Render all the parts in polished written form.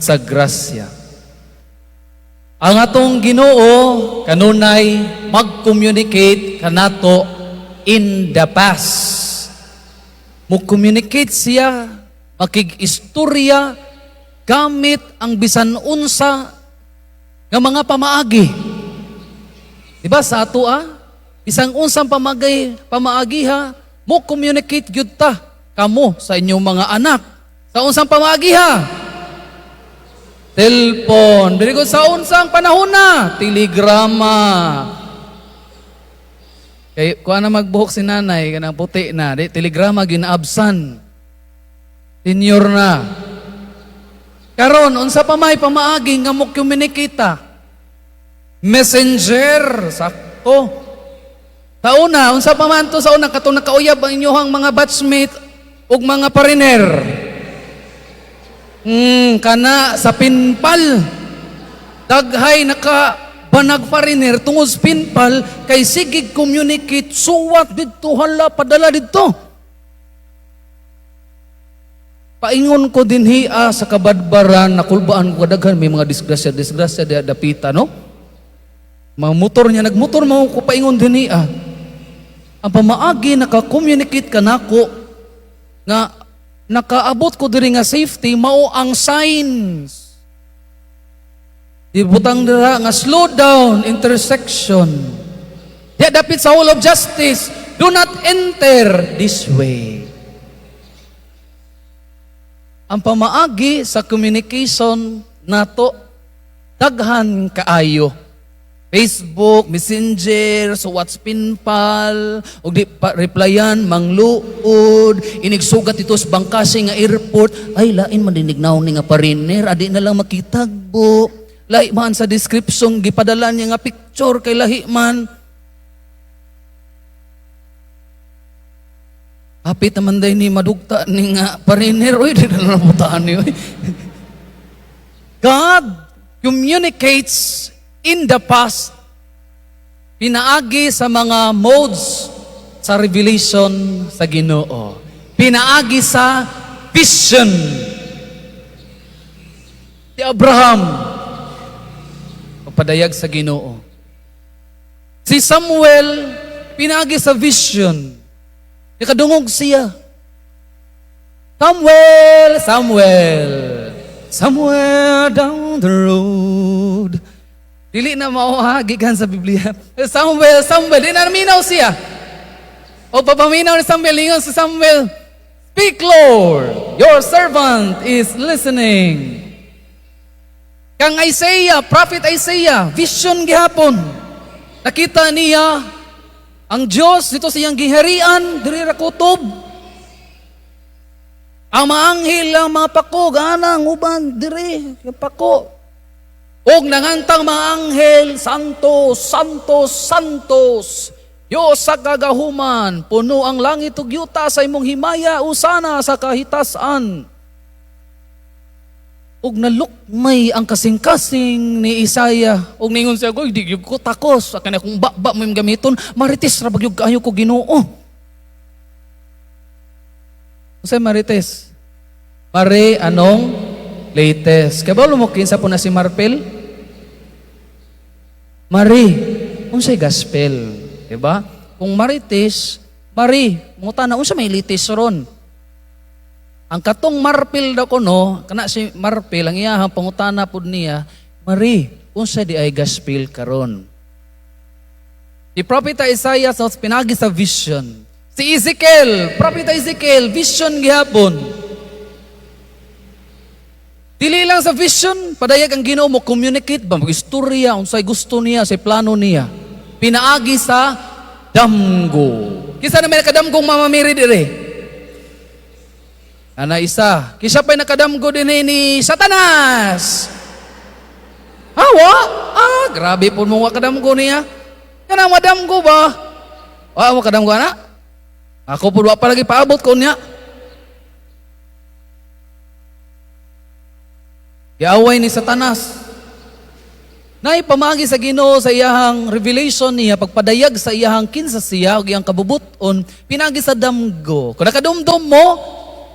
sa grasya. Ang atong Ginoo kanunay mag-communicate kanato in the past. Mo-communicate siya, makig-istorya gamit ang bisan unsa nga mga pamaagi. Diba sa ato isang unsang pamaagi ha, mo-communicate gyud ta kamo sa inyong mga anak. Sa unsang pamaagi ha? Telpon. Dili ko sa unsang panahon na, telegrama. Kay kuha na magbuhok si nanay kanang puti na, di telegrama ginaabsan. Senior na. Karon unsa pa may pamaagi nga mo communicate ta? Messenger, sakto. Tauna, unsa pa man to sa una katong nakauyab ang inyohang mga batchmate ug mga pariner. Kana sa pinpal. Daghay nakabanag pariner tungod sa pinpal kay sigig communicate suwat didto hala padala didto. Paingon ko dinhi sa kabadbaran nakulbaan ko daghan may mga disgrasya di dapita no. Mga motor niya nagmotor mo ko paingon dinhi ang pamaagi naka-communicate kanako nga nakaabot ko diri nga safety mao ang signs. Ibutang dira nga slow down intersection. Di dapit sa hall of justice, do not enter this way. Ang pamaagi sa communication nato daghan kaayo. Facebook, Messenger, so WhatsApp pinpal, o di pa replyan, mangluod, inigsugat ito sa bangkasi nga airport, ay lain mandinig ni nga pariner, adi na lang makitagbo, lahi man sa description, gipadala niya nga picture kay lahi man. Hapit naman day ni madugta ni nga pariner, uy, di na nabutaan niyo. God communicates in the past, pinaagi sa mga modes sa revelation sa Ginoo. Pinaagi sa vision. Si Abraham, papadayag sa Ginoo. Si Samuel, pinaagi sa vision. Ikadungog siya. Samuel, Samuel, somewhere down the road. Dili na mauhagigan sa Biblia. Samuel, Samuel, di na naminaw siya. O papaminaw ni Samuel, lingon si Samuel, speak Lord, your servant is listening. Kang Isaiah, prophet Isaiah, vision gihapon. Nakita niya, ang Diyos, dito siyang giharian, diri ra kutob. Ang mga anghel, ang mga pako, ganang uban, diri, yung pako. Og nangantang mga anghel, Santos, Santos, Santos, Diyos sa kagahuman, puno ang langit ug yuta sa imong himaya, usana sa kahitasan. Og nalukmay ang kasing-kasing ni Isaiah. Og ningon siya, "Goy, di gyud ko takos, akan akong baba mo yung gamiton, marites ra bagyog kaayo ko Ginoo." Unsay marites? Mare anong latest. Kaya ba lumukin sa po na si Marpel? Marie, unsay gospel? Diba? Kung marites, Marie, mungutan na, unsa may latest ron? Ang katong Marpel daw ko, no, kana si Marpel, ang iyahang pangutana po niya, Marie, unsa di ay gospel karon? Si Prophet Isaiah sa pinagi sa vision. Si Ezekiel, Prophet Ezekiel, vision gihapon. Dili lang sa vision, padayag ang Ginoo mo communicate ba mag-istorya unsay gusto niya, say plano niya. Pinaagi sa damgo. Kisa na may nakadamgong mamamiri dire. Ana isa, kisa pa'y nakadamgo din ni Satanas. Hawa? Grabe po mo kadamgo niya. Kana madamgo ba? Mo kadamgo na? Ako po pa lagi paabot ko niya. Iaway ni Satanas. Naipamagi sa Ginoo sa iyahang revelation niya, pagpadayag sa iyahang kinsa siya, o iyang kabubuton, pinagi sa damgo. Kung nakadumdum mo,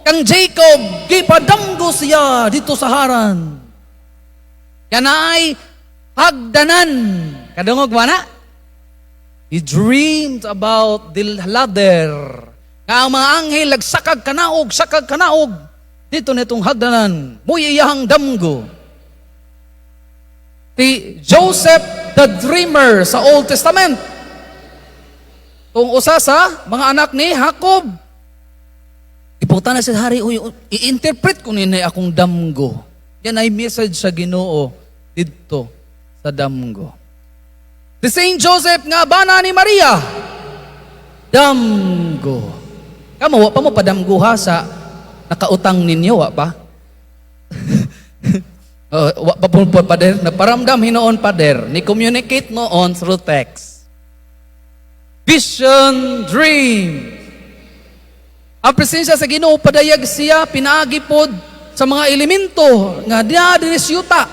kang Jacob, gipadamgo siya dito sa haran. Yan ay hagdanan. Kadungog ba na? He dreamed about the ladder. Nga ang mga anghel nagsakag kanaog. Dito nitong hagdanan. Muyiyahang damgo. Si Joseph the Dreamer sa Old Testament. Kung usa sa mga anak ni Jacob. Ipunta na si hari, i-interpret ko nini akong damgo. Yan ay message sa Ginoo dito sa damgo. Si Saint Joseph nga bana ni Maria, damgo. Kamo, wa pa mo padamguha sa nakautang ninyo, wa pa? Wa pa po pader, naparamdam hinoon pader, ni communicate noon through text. Vision, dream. Ang presensya sa Ginoo padayag siya pinaagipod sa mga elemento nga diha dinhi yuta.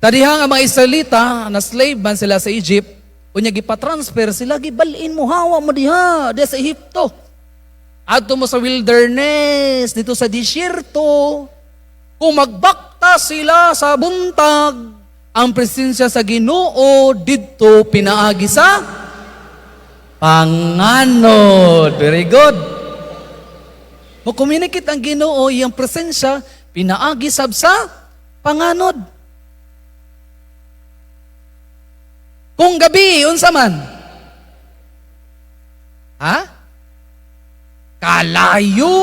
Tadihang ang mga Israelita na slave man sila sa Egypt, unya gipatransfer sila gibalin mo hawa mo diha sa Ehipto. Adto mo sa wilderness dito sa disyerto. Kung magbakta sila sa buntag, ang presensya sa Ginoo dito pinaagi sa panganod. Very good. Mo-communicate ang Ginoo, iyang presensya, pinaagi sab sa panganod. Kung gabi, unsa man? Ha? Kalayo.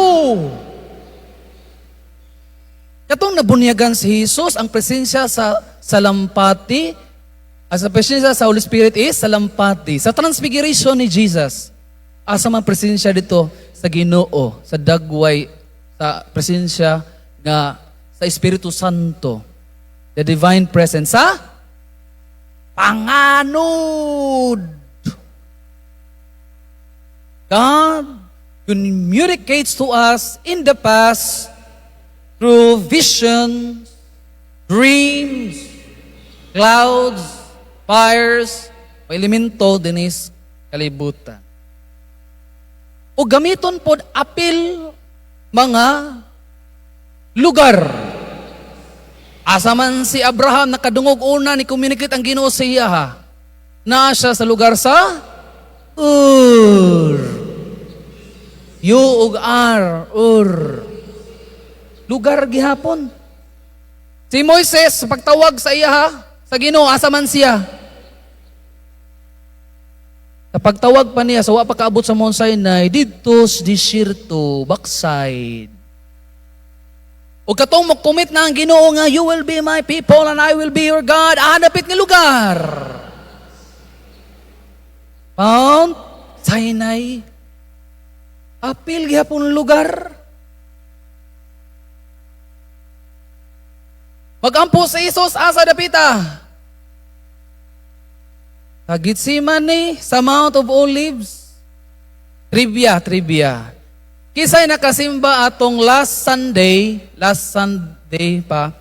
Katong nabunyagan si Jesus, ang presensya sa salampati, as a presensya sa Holy Spirit is salampati. Sa transfiguration ni Jesus, asa man presensya dito sa Ginoo, sa dagway, sa presensya nga sa Espiritu Santo, the divine presence sa panganod. God communicates to us in the past through visions, dreams, clouds, fires, o elemento dinis kalibutan. O gamiton pod apil mga lugar. Asa man si Abraham nakadungog una ni communicate ang Ginoo sa iya ha. Na siya sa lugar sa Ur. Yu ug Ar, Ur. Lugar gihapon. Si Moises sa pagtawag sa iya ha, sa Ginoo asa man siya. Sa pagtawag pa niya sa wa pa kaabot sa Mount Sinai, dito sa disyerto, backside. O katong mag-commit na ang Ginoo nga, you will be my people and I will be your God. Hanapit nga lugar. Mount Sinai. Apil gihapon lugar. Magampo sa Isos, asa dapita. Sa Gitsemane, sa Mount of Olives. Trivia. Kisay nakasimba atong last Sunday pa,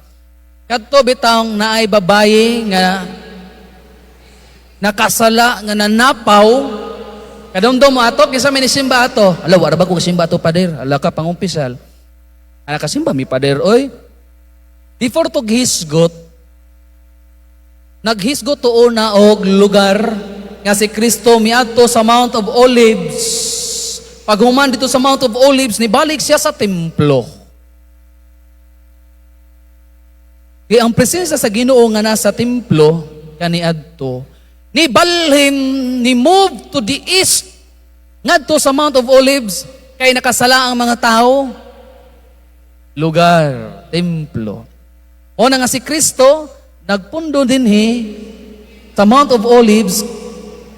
kadto bitang naay babaye nga nakasala nga nanapaw, kadumdum mo ato, kisa may nisimba ato, alaw, araba ko kasimba ato pader, ala ka pangumpisal, ala kasimba mi pader, oy, before to hisgot, naghisgot to una og lugar, nga si Kristo miadto sa Mount of Olives. Pag human dito sa Mount of Olives, nibalik siya sa templo. Kaya ang presensya sa Ginoo nga nasa templo, kaniadto, nibalhin, ni move to the east, ngadto sa Mount of Olives, kay nakasala ang mga tao, lugar, templo. O na nga si Kristo, nagpundo dinhi sa Mount of Olives,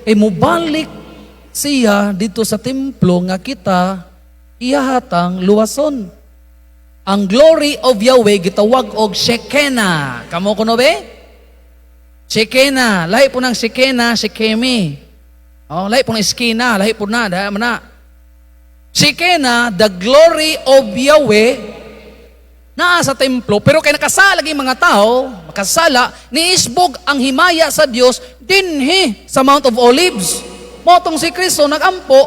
kay mubalik siya dito sa templo nga kita iyahatang luwason. Ang glory of Yahweh gitawag og Shekinah. Kamo kuno be? Shekinah. Lahi po ng Shekinah, Shekemi. Oh, lahi po ng Iskina, lahi po na, dahil na. Shekinah, the glory of Yahweh, naa sa templo, pero kay nakasala yung mga tao, makasala, niisbog ang himaya sa Dios dinhi sa Mount of Olives. Motong si Kristo nagampo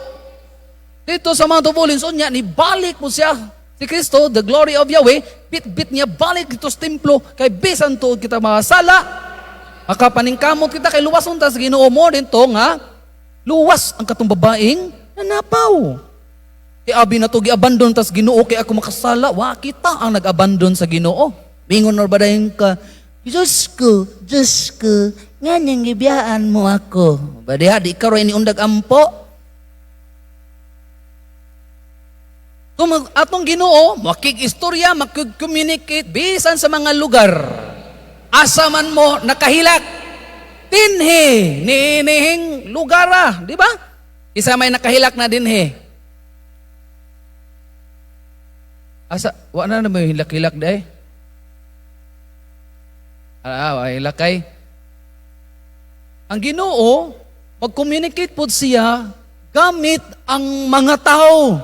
dito sa Mount of Olives, unya, nibalik mo siya si Kristo, the glory of Yahweh, bit-bit niya balik dito sa templo, kay bisan tuod kita masala, makapaningkamot kita kay luwason ta sa Ginoo mo dito nga, luwas ang katong babaeng nanapaw. Kay abi na to gi-abandon ta sa Ginoo kay ako makasala, wa kita ang nag-abandon sa Ginoo. Mingon na ba dayon ka, Diyos ko, nga niyang gibiyaan mo ako. Badiha, di ka rin undag ampo. Kung atong Ginoo, makikistorya, makik-communicate, bisan sa mga lugar. Asa man mo nakahilak, dinhi, niinihing lugar di ba? Isa may nakahilak na dinhi. Asa, wala na may hilak-hilak dahi? Hilakay. Ang Ginoo, mag-communicate po siya gamit ang mga tao.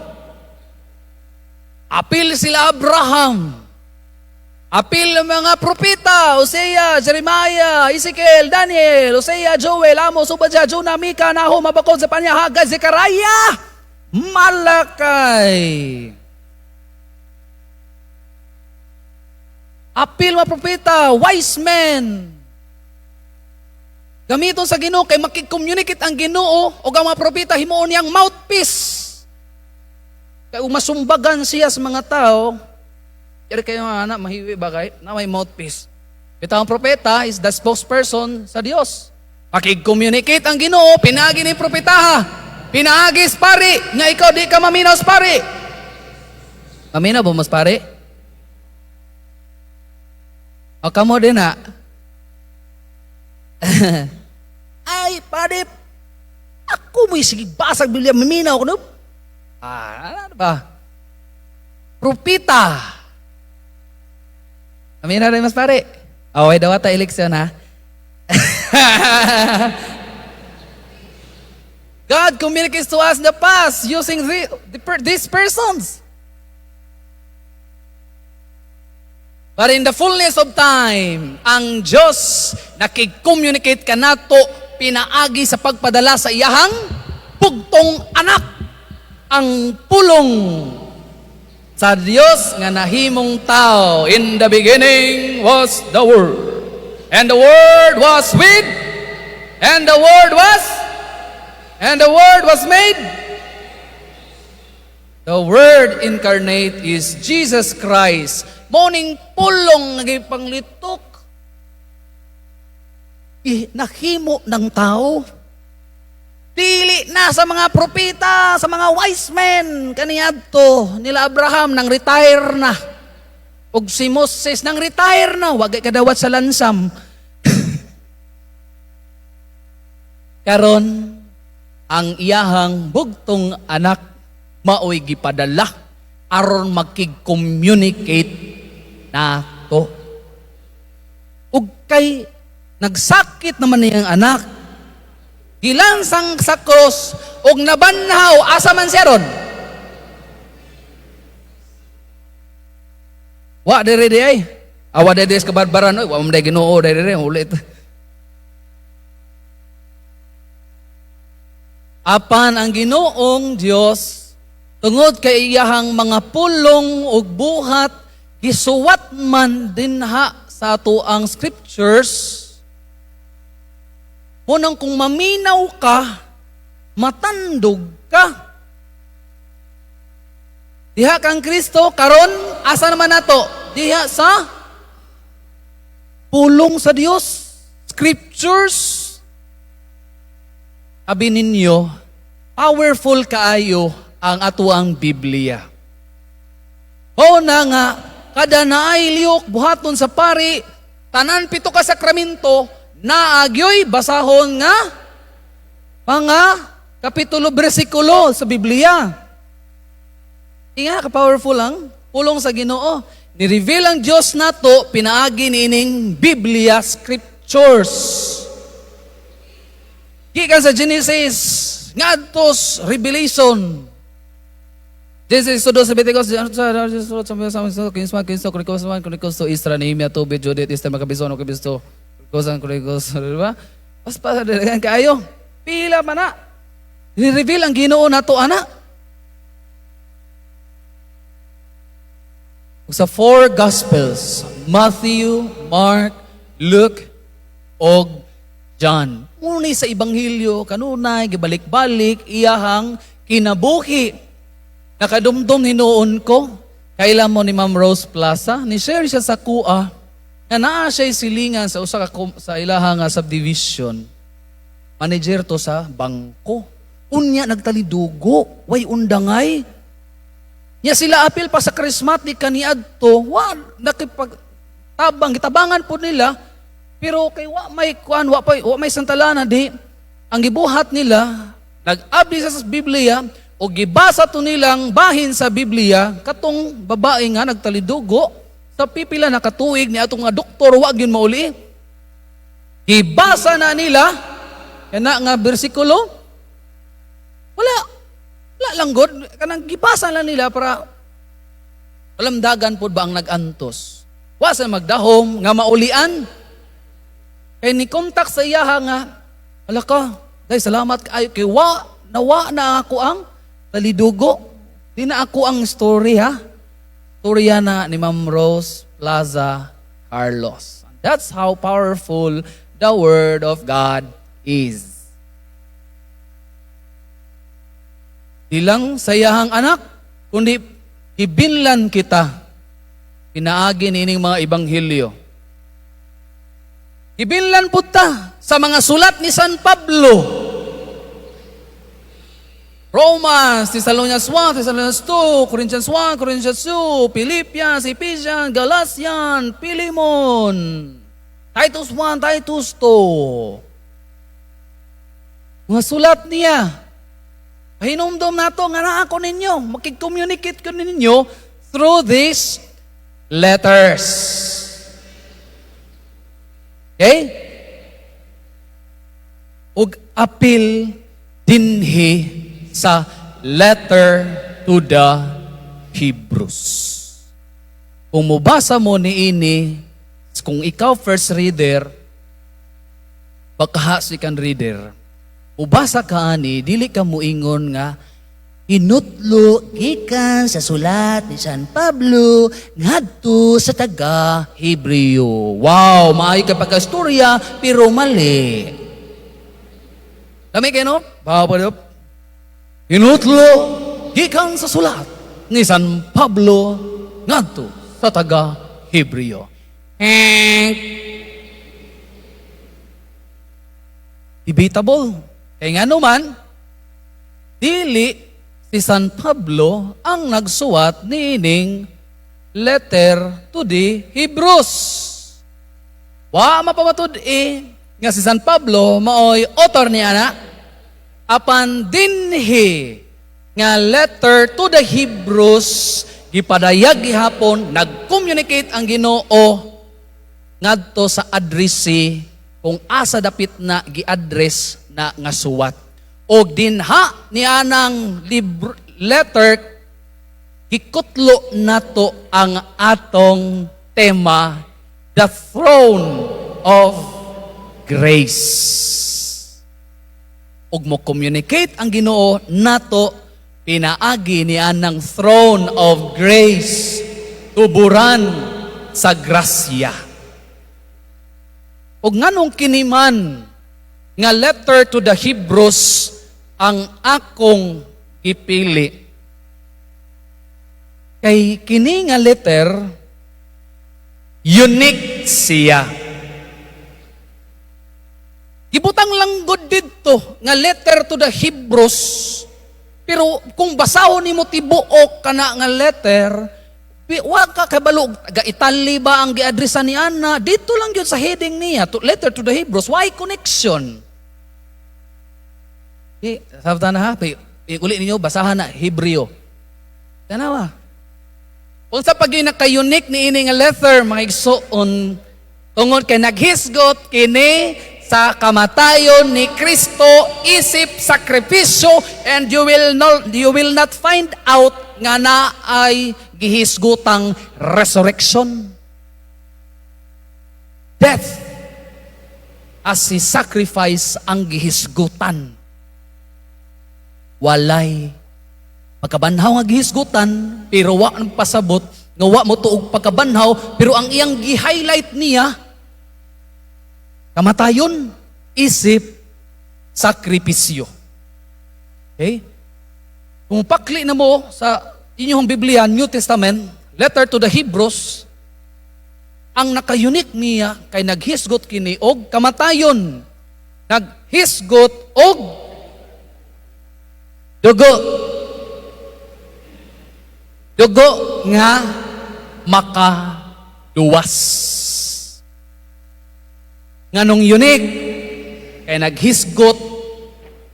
Apil sila Abraham. Apil ang mga propeta, Hosea, Jeremiah, Ezekiel, Daniel, Hosea, Joel, Amos, Obadya, Jonah, Mika, Nahum, Habakuk, Zephaniah, Haggai, Zechariah, Malakay. Apil mga propeta, wise men. Gamiton sa Ginoo kay makik-communicate ang Ginoo o ang mga propeta himuon niyang mouthpiece. Kay umasumbagan siya sa mga tao, kaya kayo mga anak, mahiwi bagay, na may mouthpiece. Bitaw ang propeta is the spokesperson sa Dios. Makik-communicate ang Ginoo, pinagi ni propeta, pinagis pari, nga ikaw di ka maminaw sa pari. Maminaw ba mas pari? O kamo din na. Ay, padip. Ako mo'y sige basag bilya maminaw ko no? Ano ba? Propita. Amin na rin mas pare. Okay, daw ata eleksyon ha. God communicates to us in the past using these persons. But in the fullness of time, ang Diyos nakig-communicate ka nato pinaagi sa pagpadala sa iyahang pugtong anak. Ang pulong sa Diyos nga nahimong tao. In the beginning was the Word. And the Word was with, and the Word was made. The Word incarnate is Jesus Christ. Morning pulong nagipanglitok. Nahimo ng tao. Dili na sa mga propeta, sa mga wise men. Kaniadto nila Abraham nang retire na. Ug si Moses nang retire na. Wagay kadawat sa lansam. Karon ang iyahang bugtong anak maoy gipadala aron makig-communicate nato. Ug kay nagsakit naman niyang anak, gilansang sa cross, ug nabanhaw, asa man siya ron? Wa dere di ay. Awa dere sa kabarbaran, oy, wa man day Ginoo dere ulit. Apan ang Ginoong Dios tungod kay iyahang mga pulong ug buhat gisuwat man dinha sa ato ang scriptures. Munang kung maminaw ka, matandog ka. Diha kang Kristo karon asa naman nato? Diha sa pulong sa Dios, scriptures. Abi ninyo, powerful kaayo ang atuang Biblia. O na nga, kada naay liyok buhaton sa pari, tanan pito ka sakramento, naagyoy basahon nga mga kapitulo bersikulo sa Biblia. Inga ka powerful ang pulong sa Ginoo. Ni-reveal ang Diyos nato pinaagi nining Biblia scriptures. Gikan sa Genesis ngadtos Revelation. Genesis 2:22 Isra Nehemia Tobit Judith Esther Makabisono Kabisto Kusan Kurigos, diba? Pas dalagan kayo. Pila man na. Ni-reveal ang Ginoo nato ana. Sa four Gospels, Matthew, Mark, Luke, og John. Muna sa Ebanghelyo, kanunay, gibalik-balik, iyahang kinabuhi. Nakadumdum hinuon ko, kailan mo ni Ma'am Rose Plaza, ni-share siya sa kuha, na naa siya'y silingan sa sa ilahang subdivision. Manager to sa bangko. Unya nagtalidugo, way undangay. Nya sila apil pa sa charismatic kaniadto, wa nakipagtabang, gitabangan po nila, pero kay wa may santalanan di. Ang gibuhat nila, nag-abdi sa Biblia, o gibasa to nilang bahin sa Biblia, katong babae nga nagtalidugo, sa pipila na katuig ni atong nga doktor, wag yun mauli. Gibasa na nila, kana nga bersikulo, wala lang god, kanang gibasa lang nila para alamdagan po ba ang nagantos. Wa sa magdahom, nga maulian. Kaya ni kontak sa iya nga, ala ka, dahil salamat kaayo kay nawa na ako ang talidugo. Di na ako ang story ha. Storya na ni Ma'am Rose Plaza Carlos. That's how powerful the Word of God is. Di lang sayahang anak, kundi ibinlan kita. Pinaagi nining mga Ebanghelyo. Ibinlan po ta sa mga sulat ni San Pablo. Romans, Thessalonians 1, Thessalonians 2, Corinthians 1, Corinthians 2, Philippians, Ephesians, Galatians, Philemon, Titus 1, Titus 2. Mga sulat niya. Pahinumdom na ito, nga na ako ninyo. Makikommunicate ko ninyo through these letters. Okay? Ug apil dinhi sa letter to the Hebrews. Kung mubasa mo ni ini, kung ikaw first reader, baka second reader, ubasa ka ani, dili ka muingon nga, inutlo gikan sa sulat ni San Pablo ngadto sa taga Hebreo. Wow, maayo ka pagkastorya pero mali. Dami kayo no? Bawa inutlo gikan sa sulat ni San Pablo ngadto sa taga Hebreo. Debatable. Kaya nga naman, dili si San Pablo ang nagsuwat niining letter to the Hebrews. Wa mapamatod nga si San Pablo maoy author niya na apan dinhi nga letter to the Hebrews gipadayag gihapon nag-communicate ang Ginoo ngadto sa addressee kung asa dapit na gi-address na nga suwat. Og dinha niya ng letter hikutlo nato ang atong tema, the throne of grace. Ug mo communicate ang Ginoo nato pinaagi niya ng throne of grace, tuburan sa grasya. Ug nganong kiniman nga letter to the Hebrews ang akong ipili. Kay kini nga letter unique siya. Gibutang lang good dito nga letter to the Hebrews, pero kung basahon nimo tibuok kana nga letter, wa ka kabalo ga Italy ba ang giadresan ni Ana, dito lang gyud sa heading niya, letter to the Hebrews, why connection? Sabta na ha, uli ninyo basahan na Hebreo. Tanawa. Unsa pag naka-unique ni ini nga letter mga igsoon tungod kay naghisgot kini sa kamatayon ni Kristo isip sakripisyo, and you will not find out nga na ay gihisgutang resurrection. Death as si sacrifice ang gihisgutan. Walay magkabanhaw nga gihisgutan pero wa ang pasabot nga wa mo tuog pagkabanhaw, pero ang iyang gi-highlight niya kamatayon isip sakripisyo. Okay? Kung pakli na mo sa inyong Biblia, New Testament, letter to the Hebrews, ang naka-unique niya kay naghisgot kini og kamatayon. Naghisgot og dugo. Dugo nga makaduwas. Nganong unique kay naghisgot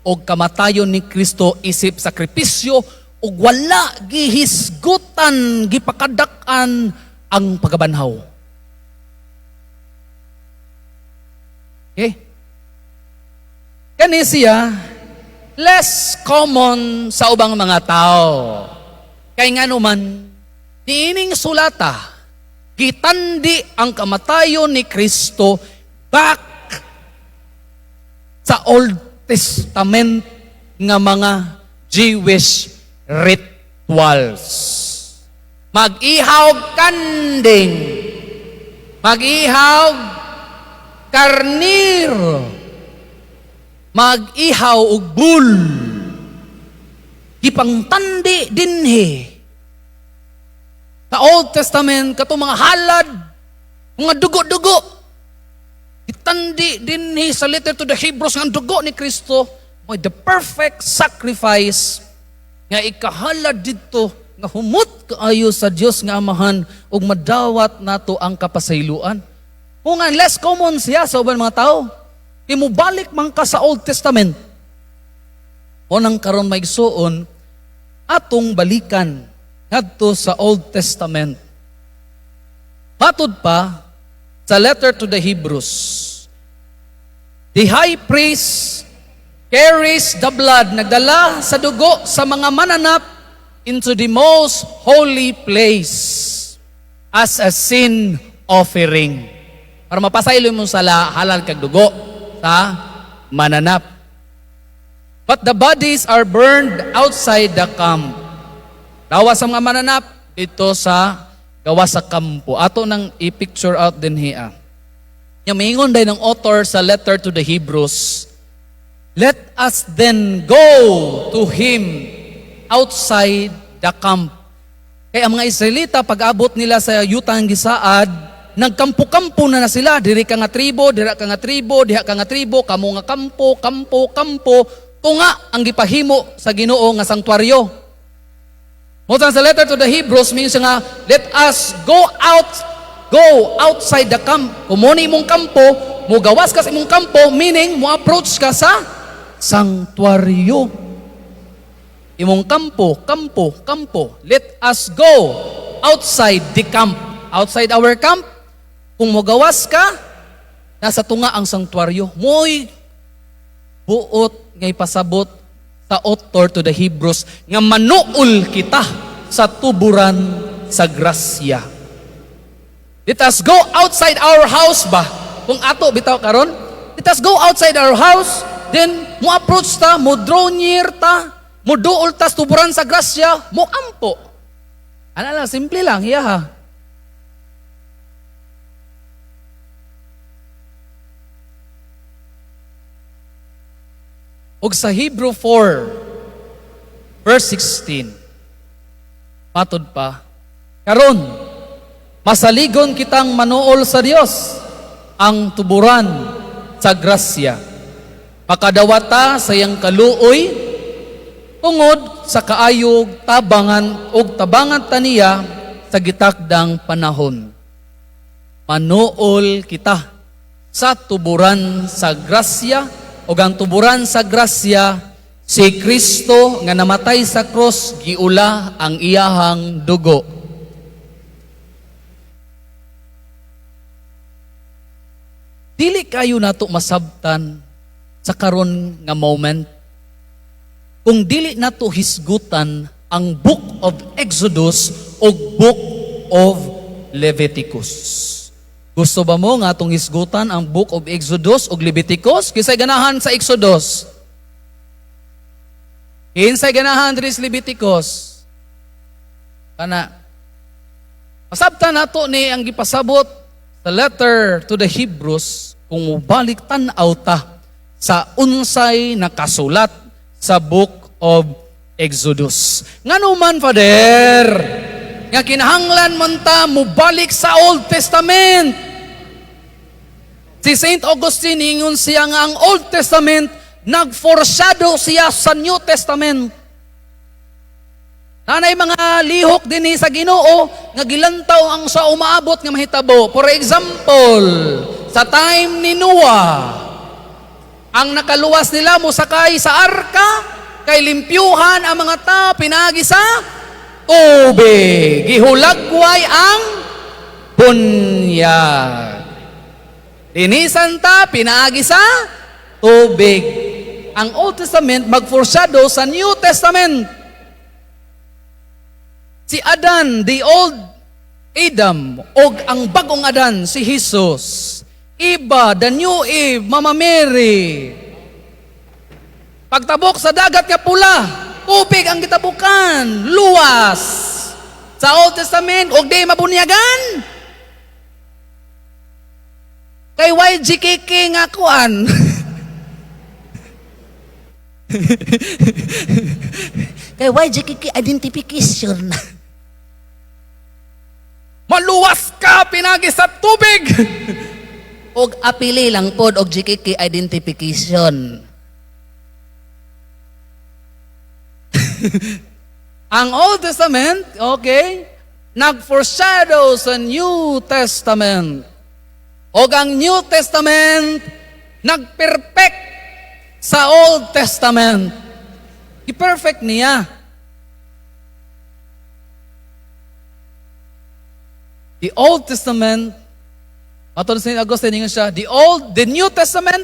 og kamatayon ni Kristo isip sakripisyo ug wala gihisgutan gipakadak-an ang pagabanhaw. Okay? Kani siya less common sa ubang mga tao. Kay nganuman niining sulata gitandi ang kamatayon ni Kristo back sa Old Testament nga mga Jewish rituals. Mag-ihaw kanding, mag-ihaw karniro, mag-ihaw og bull, gipangtandi dinhi. Sa Old Testament, kato mga halad, mga dugo-dugo, itandi dinhi sa letter to the Hebrews nga dugo ni Kristo, may the perfect sacrifice nga ikahalad dito nga humot kaayo sa Dios nga Amahan ug madawat nato ang kapasayloan. Kung ang less common siya sa ubang mga tao, imubalik man ka sa Old Testament. O nang karon maigsuon, atong balikan ngadto sa Old Testament. Matod pa sa letter to the Hebrews, the high priest carries the blood, nagdala sa dugo sa mga mananap into the most holy place as a sin offering. Para mapasaylo mo sa halal kag dugo sa mananap. But the bodies are burned outside the camp. Dawa sa mga mananap dito sa gawa sa kampo. Ato nang i-picture out din hiya. Yung maingon day ng author sa letter to the Hebrews, let us then go to him outside the camp. Kaya ang mga Israelita, pag-abot nila sa yutang gisaad, nagkampo-kampo na sila. Diri ka nga tribo, dira ka nga tribo, diha ka nga tribo, kamo nga kampo. Tunga ang gipahimo sa Ginoo nga sanktuaryo. Motang sa letter to the Hebrews, means nga, let us go outside the camp. Kumuni imong kampo, mugawas ka sa imong kampo, meaning mo approach ka sa sanktuaryo. Imong kampo. Let us go outside the camp. Outside our camp, kung mugawas ka, nasa tunga ang sanktuaryo. Mo'y buot ngay pasabot sa author to the Hebrews nga manuol kita sa tuburan sa grasya. Let us go outside our house ba? Kung ato bitaw karon, let us go outside our house, then mo approach ta, mo draw near ta, mo duol ta sa tuburan sa grasya, mo ampo. Ano lang, simple lang, ha. Og sa Hebrew 4, verse 16, matod pa, karon, masaligon kitang manuol sa Dios ang tuburan sa grasya. Makadawata sa iyang kaluoy, tungod sa kaayog tabangan taniya sa gitakdang panahon. Manuol kita sa tuburan sa grasya, o ang tuburan sa grasya, si Kristo nga namatay sa cross, giula ang iyahang dugo. Dili kayo nato masabtan sa karon nga moment kung dili nato hisgutan ang Book of Exodus o Book of Leviticus. Gusto ba mo nga itong hisgutan ang Book of Exodus o Leviticus? Kisay ganahan sa Exodus. Kinsay ganahan diri sa Leviticus. Kana Pasabta nato ni ang gipasabot sa letter to the Hebrews kung mubalik tan-aw ta sa unsay nakasulat sa book of Exodus. Nganuman, Father, nga kinahanglan man ta mubalik sa Old Testament. Si Saint Augustine ingon siya nga ang Old Testament nag-foreshadow siya sa New Testament. Nanay mga lihok din sa Ginoo nga gilantaw ang sa umaabot nga mahitabo. For example, sa time ni Noah, ang nakaluwas nila mo sakay sa arka, kay limpyuhan ang mga tao pinagi sa tubig. Gihulagway ang bunyag. Linisan ta, pinagi sa tubig. Ang Old Testament mag-foreshadow sa New Testament. Si Adan, the old Adam, o ang bagong Adan, si Jesus. Iba, the new Eve, Mama Mary. Pagtabok sa dagat nga pula, tubig ang gitabukan, luwas. Sa Old Testament, og di mabunyagan. Kay YGKK nga kuan. Kay YGKK identification. Maluwas ka, pinagi sa tubig. Og apili lang pod og GKK identification. Ang Old Testament, okay, nag-foreshadow sa New Testament. O ang New Testament, nag-perfect sa Old Testament. I-perfect niya. The Old Testament, matod sa St. Augustine nga siya, the New Testament,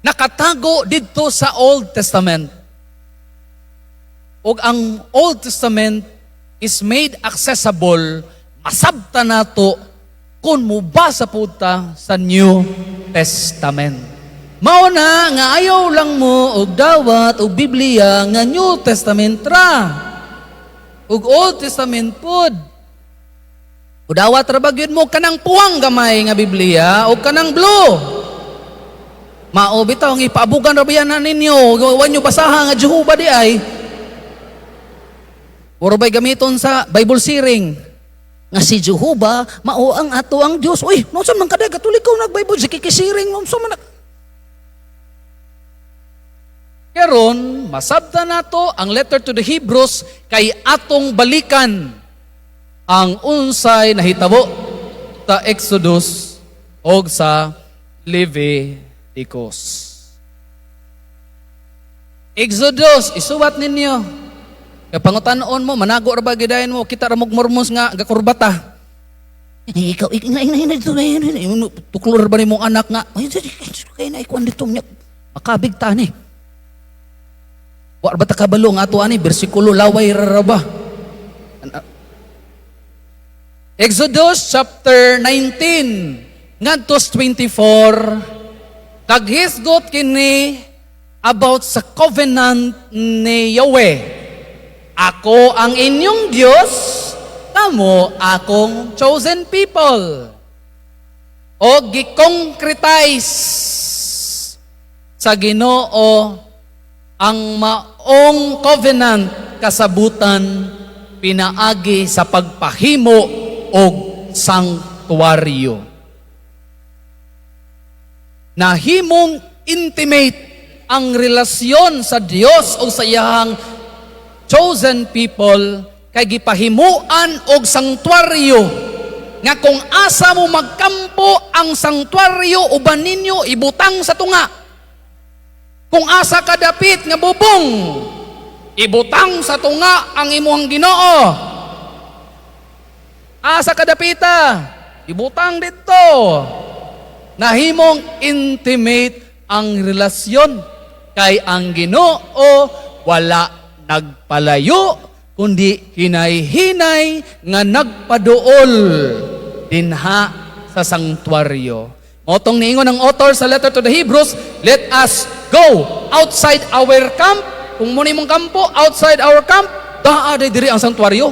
nakatago dito sa Old Testament. O ang Old Testament is made accessible, masabta nato kung mubasa po ta sa New Testament. Mao na nga ayaw lang mo og dawat og Biblia nga New Testament ra. Og Old Testament pod. Udawat ra bagyod mo kanang puwang gamay nga Biblia o kanang blue. Mao bitaw nga ipaabugan ra ba yan ninyo? Wa nyo basaha nga Jehovah di ay. Puro bay gamiton sa Bible sharing. Nga si Jehovah mao ang ato ang Dios. Uy, mo sa man kada Katoliko nag-Bible si kikisiring mo sa man. Karon masabta nato ang letter to the Hebrews kay atong balikan ang unsay nahitabo sa Exodus o sa Leviticus. Exodus, isuwat ninyo. Kaya pangutanon mo, manago ra ba gidayon mo, kita ra mormos nga gakurbata. Ikaw ina dito na Tuklor ba ni mong anak nga? ay kay na ikuan dito nya makabig ta ni. Wa ba ta kabalo nga ato ani bersikulo laway ra ba? Exodus chapter 19 ngadtos 24 kaghisgot kini about sa covenant ni Yahweh. Ako ang inyong Diyos, kamo akong chosen people. O gi-concretize sa Ginoo ang maong covenant kasabutan pinaagi sa pagpahimo og sanctuaryo. Nahimong intimate ang relasyon sa Dios o sa iyang chosen people kay gipahimuan og sanctuaryo nga kung asa mo magkampo ang sanctuaryo uban ninyo ibutang sa tunga. Kung asa ka dapit nga bubong, ibutang sa tunga ang imong Ginoo. Asa ka dapita, ibutang dito. Nahimong intimate ang relasyon kay ang Ginoo wala nagpalayo kundi hinay-hinay nga nagpaduol dinha sa sanctuaryo. Motong niingon ang author sa letter to the Hebrews, let us go outside our camp. Kung muna mong kampo, outside our camp, diri ang sanctuaryo.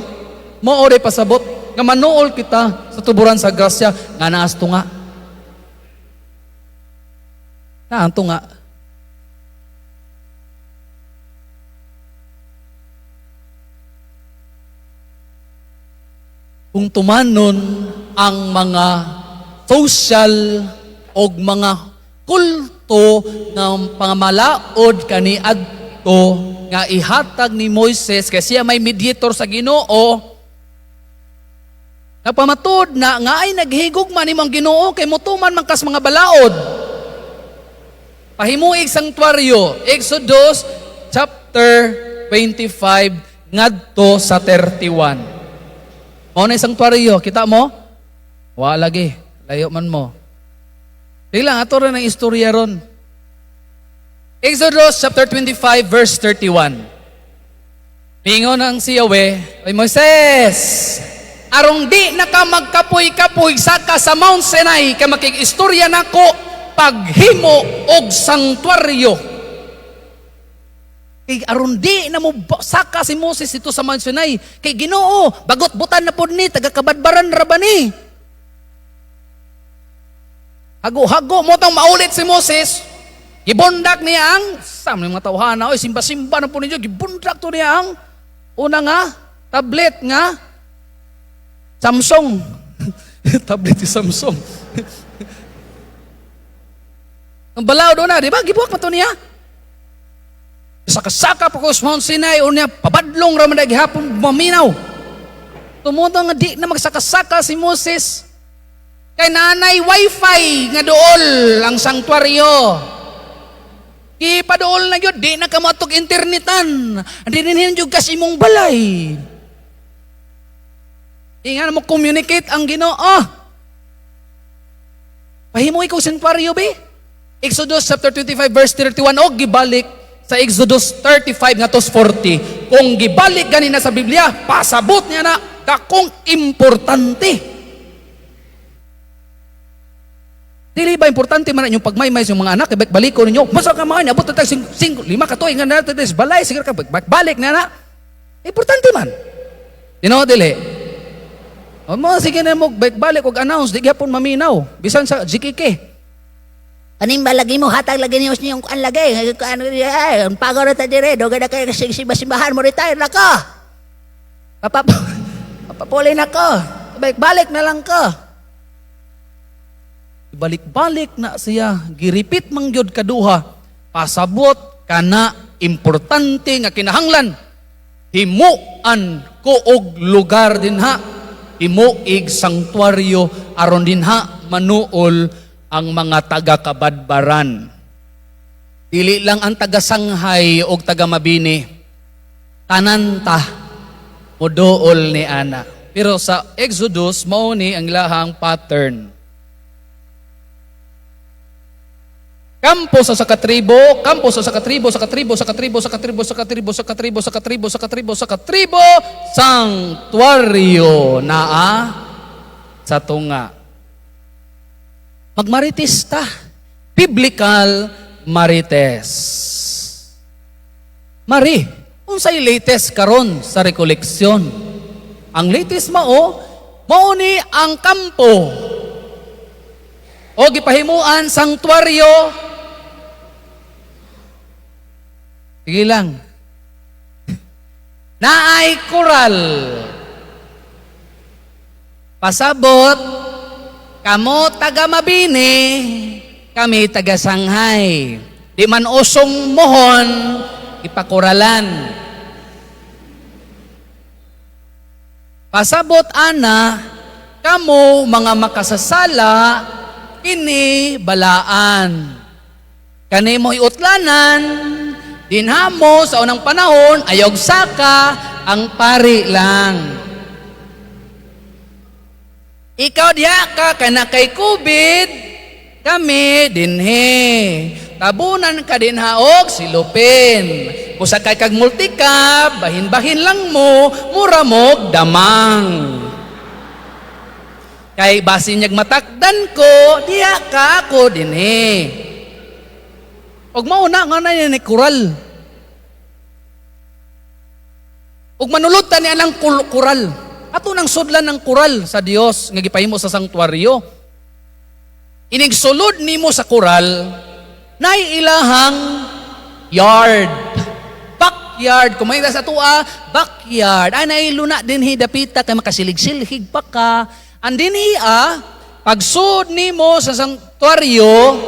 Mo oray pasabot. nga manuol kita sa tuburan sa grasya nga naas tunga. Na ang tunga. Kung tumanon ang mga social o mga kulto ng pangmalaod kaniadto nga ihatag ni Moises kasi siya may mediator sa Ginoo, napamatod na nga ay naghigugma ni ang Ginoo kay mutuman man kas mga balaod. Pahimuig sanctuaryo, Exodus chapter 25 ngadto sa 31. Mao na sanctuaryo, kita mo? Wa lagi, layo man mo. Lang ato ra ng istorya ron. Exodus chapter 25 verse 31. Mingon ang si Yahweh, "Oy Moises, arong di na ka magkapoy-kapoy saka sa Mount Sinai ka makig-istorya nako paghimo og sanctuaryo." Kay aron di na mo saka si Moses ito sa Mount Sinai. Kay Ginoo, bagot butan na pod ni taga-kabadbaran ra ba ni? Hago-hago mo tang maulit si Moses. Gibundak niya ang mga tawhana, oy simba-simba na po ninyo, gibundak to niya ang una nga tablet nga Samsung. Tablet ni Samsung. Ang balaw do na, di ba? Gibuak pa to niya. Saka-saka pa ko sa Mount Sinai o niya, pabadlong raman na gihapon maminaw. Tumutong nga di na magsaka-saka si Moses. Kay nanay wifi nga dool ang sanctuaryo. Ipadool na yun, di na kamatog internetan. Di rin yung kas imong balay. Di nga na mo communicate ang Ginoo. Pahimuy ko sanctuaryo be. Exodus chapter 25 verse 31 o gibalik sa Exodus 35 nga tos 40. Kung gibalik ganina sa Biblia, pasabot niya na dakong importante. Dili ba importante man yung pagmaymay sa mga anak, balik ko ninyo, masa ka mga abot na tayo 5, 5 katoy nga natin sa balay, sige ka, balik na na. Importante man. Dili. O mo, sige na mo, balik og announce, di gyapon maminaw. Bisan sa GKK. Aning balagi mo, hatag lagi niyo yung kuan lagi. Ang pagaw na ta dire, doga na kayo kasi simbahan mo retire na ka. Papapuli na ka. Balik na lang ka. Balik-balik na siya, giripit mangyod kaduha, pasabot kana importante nga kinahanglan. Himuan ko og lugar dinha, himuig sanctuaryo aron dinha manuol ang mga taga-kabadbaran. Dili lang ang taga-Sanghay o taga-Mabini. Tanan ta moduol ni ana. Pero sa Exodus mao ni ang ilahang pattern. Kampo sa katribo, sanctuaryo naa sa tunga. Magmarites ta, biblical marites. Mari, unsay latest karon sa rekoleksyon? Ang latest mao ni ang kampo. O gipahimuan sanctuaryo. Sige lang. Naay koral. Pasabot, kamo taga Mabini, kami taga Sanghay. Di man usong mohon, ipakuralan. Pasabot ana, kamo mga makasasala, kini balaan. Kani mo iutlanan, dinha mo sa unang panahon, ayog saka, ang pari lang. Ikaw diya ka, kana kay COVID, kami dinhe. Tabunan ka dinha og silupin. Kusa kay kag multikab, bahin-bahin lang mo, mura mog damang. Kay basin niyag matakdan ko, diya ka ako dinhe. Og mauna nga na yan ni kural. Og manulot ta niya ng kural. At ato nang sudlan ng kural sa Dios nga gipahimo sa sanktuaryo. Inig sulod nimo sa kural, nay ilahang yard. Backyard, kung may sa tua, backyard. Ay, nailuna din hidapita kay makasilig-silhig pa ka. Andin pagsud nimo sa sanktuaryo,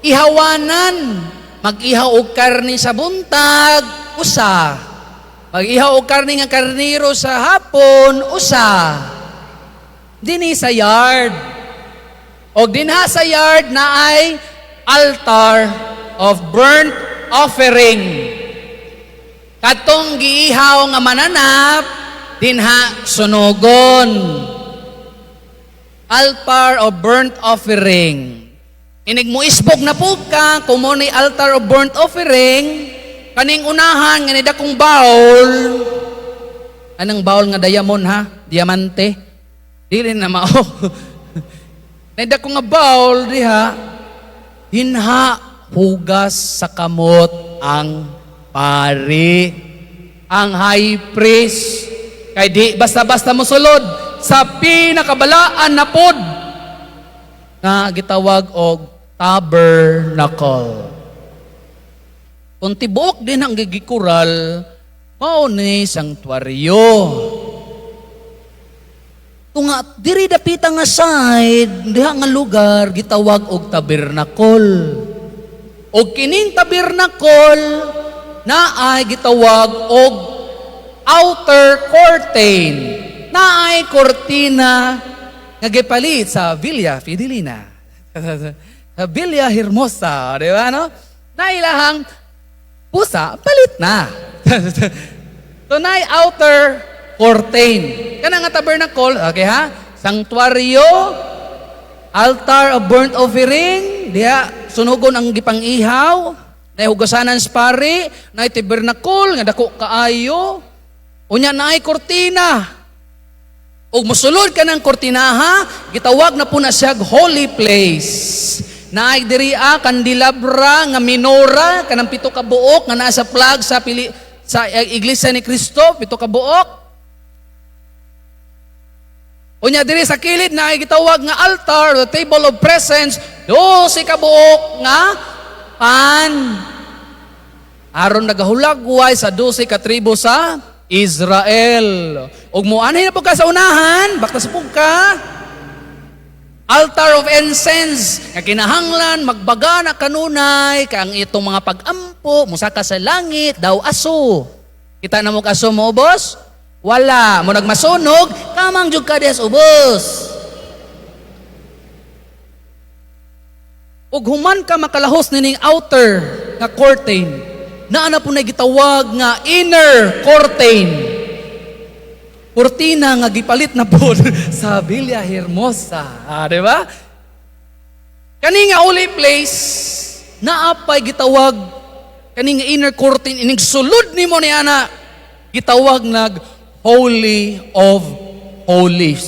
ihawanan, mag-ihaw og karni sa buntag, usa. Mag-ihaw og karni nga karniro sa hapon, usa. Dinhi sa yard. Og dinha sa yard na ay altar of burnt offering. Katong giihaw nga mananap, dinha sunugon. Altar of burnt offering. Inig mo isbog na po ka, kung mo ni altar of burnt offering, kaning unahan nga nida kong bowl, anong bowl nga diamond ha? Diamante? Dili na mao. Nida kong nga bowl, diha, dinha hugas sa kamot ang pari, ang high priest, kay di basta-basta mo sulod sa pinakabalaan na pod nga gitawag og tabernacle. Kung tibuok din ang gigikural, mao ni sanktuaryo. Tunga diri dapita nga side, diha nga lugar gitawag og tabernacle. Og kining tabernacle na ay gitawag og outer curtain, na ay kortina nga gipalit sa Villa Fidelina. Sa Villa Hermosa, di ba, no? Na ilahang pusa, palit na. So, na outer curtain. Kana nga tabernacle, okay ha? Sanktuaryo, altar of burnt offering, diha, sunugon ang gipang-ihaw, na hugasanan sa pari, na tabernacle, nga dako kaayo, unya na ay kortina. O musulod ka ng kortinaha, gitawag na po na siya holy place. Na ay diri kandilabra nga minora kanang 7 ka buok nga nasa flag sa iglesia ni Cristo, 7 ka buok. Unya diri sa kilid na ay gitawag nga altar, the table of presence, 12 ka buok nga pan. Aron nagahulagway sa 12 ka tribo sa Israel. Og muanay na po ka sa unahan, bakta sa ka. Altar of incense, nga kinahanglan, magbaga na kanunay, kang itong mga pag-ampo, musaka sa langit, daw aso. Kita na mo aso mo, ubos? Wala. Mo nagmasunog, kamang jug ka des, ubos. Og human ka makalahos nining outer nga curtain, na po na gitawag nga inner curtain. Kurtina nga gipalit na po sa Villa Hermosa. Di ba? Kani nga holy place, naapay gitawag, kani nga inner curtain, ining sulod ni mo ni ana, gitawag nag Holy of Holies.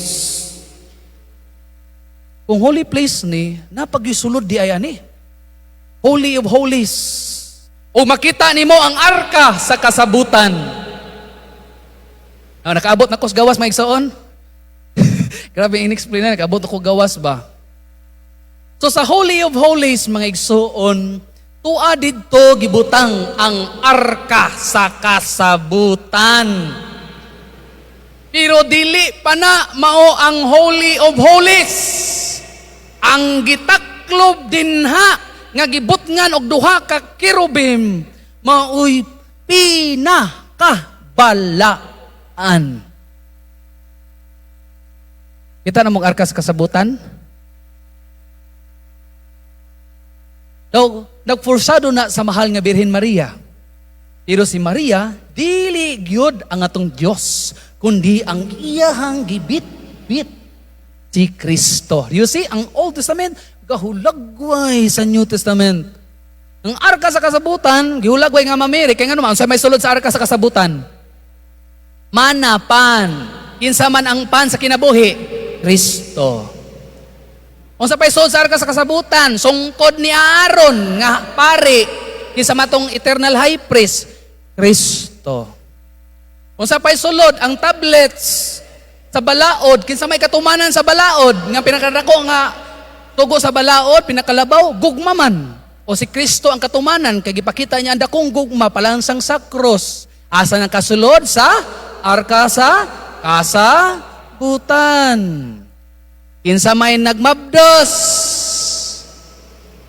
Kung holy place ni, napag-isulod di ayan ni. Holy of Holies. O makita nimo ang arka sa kasabutan. Nakaabot na ko sa gawas, maigsaon? Grabe, in-explain na, nakaabot ako gawas ba? So sa Holy of Holies, mga igsoon, tuwa dito gibutang ang arka sa kasabutan. Pero dili pa na mao ang Holy of Holies. Ang gitaklob dinha nga gibutngan og duha ka kirubim, maoy pinakabalaan. Kita na mong arka sa kasabutan? Nagforsado na sa mahal nga Birhen Maria. Pero si Maria, dili gyud ang atong Dios, kundi ang iyahang gibit-bit si Kristo. You see, ang Old Testament, gahulagway sa New Testament. Ang arka sa kasabutan, gihulagway nga mamiri. Kaya nga naman, sa may sulod sa arka sa kasabutan. Manapan. Kinsa man ang pan sa kinabuhi? Kristo. Kung sa paisod sa arka sa kasabutan, sungkod ni Aaron nga pari, kinsa matong eternal high priest? Kristo. Kung sa paisulod, ang tablets sa balaod, kinsa may katumanan sa balaod, nga pinakadako nga tugo sa balaod, pinakalabaw, gugma man. O si Kristo ang katumanan, kay gipakita niya ang dakong gugma, palansang sa krus. Asa ng kasulod sa arka sa kasabutan. Kinsa may nagmabdos,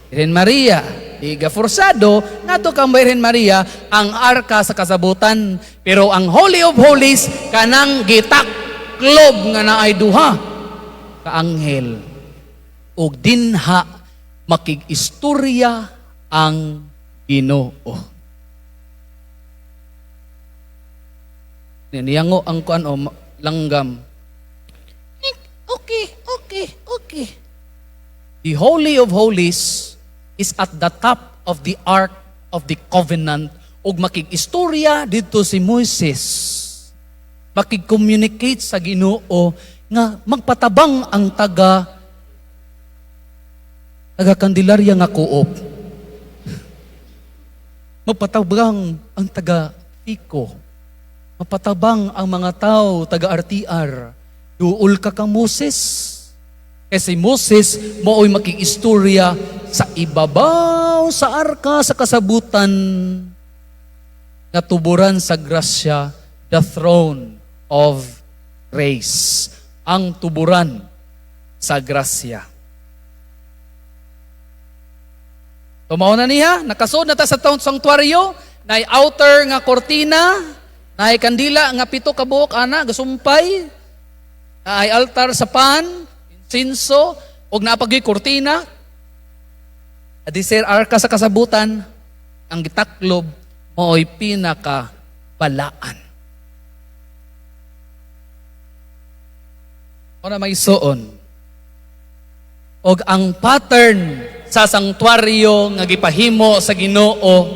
Virgen Maria, Iga forsado, nato kang Virgen Maria, ang arka sa kasabutan. Pero ang Holy of Holies, kanang gitaklob nga naay duha ka anghel. O dinha, makig-istorya ang Ginoo. Niyango ang kuan o langgam. Okay. The Holy of Holies is at the top of the Ark of the Covenant ug makig-istorya dito si Moises. Makig-communicate sa Ginoo nga magpatabang ang taga-Kandilarya nga kuop. Magpatabang ang taga-Pico. Mapatabang ang mga tao, taga-RTR. Duol ka kang Moses. Kasi Moses, moo'y makikistorya sa ibabaw, sa arka, sa kasabutan, na tuburan sa grasya, the throne of grace. Ang tuburan sa grasya. Tumaw na niya, nakasod na ta sa sanctuaryo, na outer nga kortina, na kandila nga pito ka buok ana gasumpay, ay altar sa pan, insinso, og napagyoy kortina. Adisir arka sa kasabutan, ang gitaklob mooy pinaka balaan. Ona may suon. Og ang pattern sa sanctuaryo nga gipahimo sa Ginoo,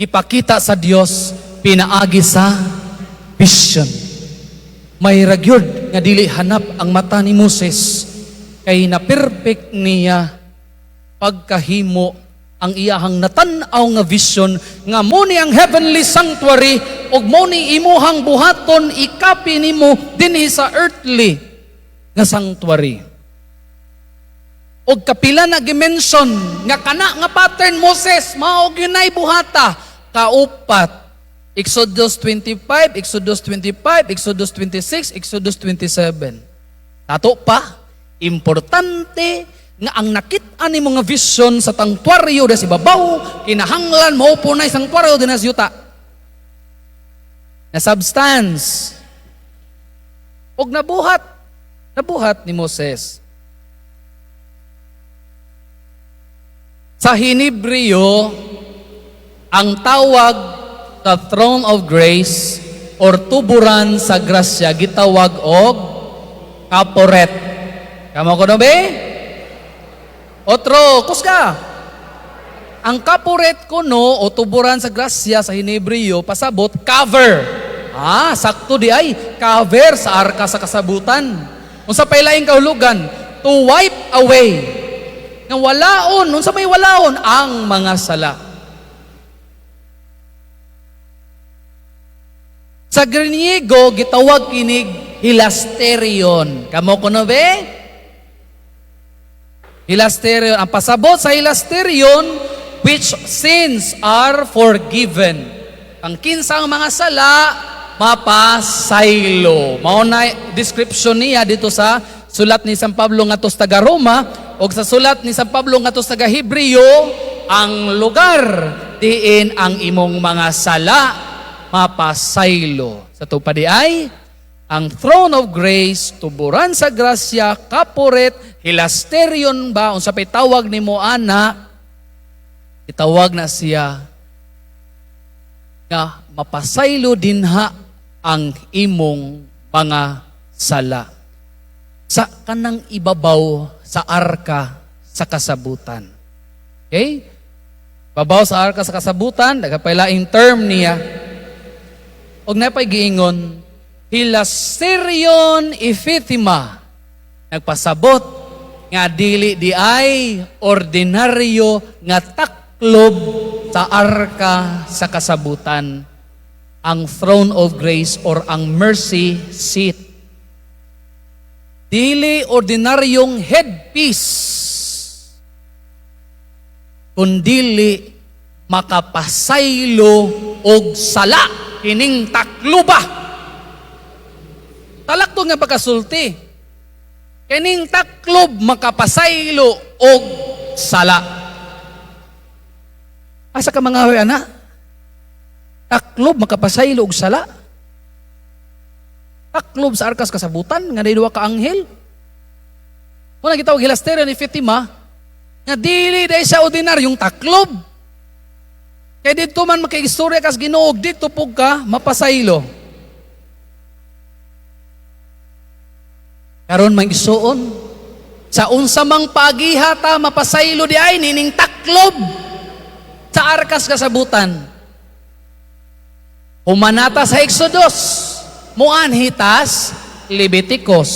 ipakita sa Dios pinaagi sa vision. May ragyod nga dili hanap ang mata ni Moses kay na perfect niya pagkahimo ang iyahang natanaw nga vision nga mo ni ang heavenly sanctuary ug mo ni imuhang buhaton ikapi nimo dinhi sa earthly nga sanctuary. Og kapila na gimension nga kana nga pattern Moses mao ginay buhata kaupat. Exodus 25, Exodus 25, Exodus 26, Exodus 27. Nato pa, importante nga ang nakit-an ni mga vision sa sanctuaryo da si babaw, kinahanglan mo po na isang sanctuaryo din na yuta. Na substance. Og nabuhat ni Moses. Sa Henebreo, ang tawag sa throne of grace or tuburan sa grasya gitawag og kaporet. Kamo ko no be? Otro, kusga. Ang kaporet kuno o tuburan sa grasya sa Henebreo pasabot cover. Sakto di ay cover sa arka sa kasabutan. Unsa pay laing kahulugan? To wipe away. Nga walaon, unsa may walaon ang mga sala. Sa Griego, gitawag kinig hilasterion. Kamo kuno be? Hilasterion. Ang pasabot sa hilasterion, which sins are forgiven. Ang kinsang mga sala, mapasaylo. Mao na description niya dito sa sulat ni San Pablo ngadto sa taga Roma o sa sulat ni San Pablo ngadto sa taga Hebreo, ang lugar diin ang imong mga sala mapasaylo. Sa tupadi ay ang throne of grace, tuburan sa grasya, kaporet, hilasterion ba, unsa pay tawag nimo ana, itawag na siya nga mapasaylo dinha ang imong mga sala. Sa kanang ibabaw sa arka sa kasabutan. Okay? Babaw sa arka sa kasabutan, nagapailaing term niya. Og napay giingon, hilasterion epithema. Nagpasabot nga dili di ay ordinaryo nga taklob sa arka sa kasabutan, ang throne of grace or ang mercy seat dili ordinaryong headpiece, kundili makapasaylo og sala kining takluba. Talakto nga pagkasulti, kining taklob makapasaylo og sala. Asa ka mga hoy ana? Taklob makapasaylo og sala. Taklob sa arkas kasabutan nga duwa ka anghel. Muna gitawag hilasteryo ni Fatima nga dili day sa ordinaryong taklob. Kaya dito man makikistorya kas Ginoo, dito pug ka mapasaylo. Karon may isuon sa unsa mang pagihata mapasaylo di ay nining taklob sa arkas kasabutan. Humanata sa Exodus, muanhitas Leviticus.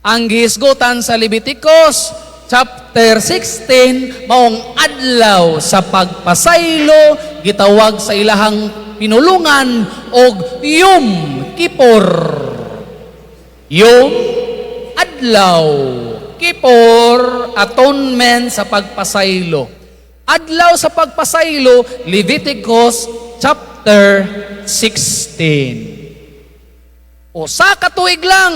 Ang gihisgutan sa Leviticus chapter 16 maong adlaw sa pagpasaylo gitawag sa ilahang pinulungan og Yom Kippur. Yom adlaw Kippur, atonement sa pagpasaylo. Adlaw sa pagpasaylo, Leviticus chapter 16. O sa katuig lang,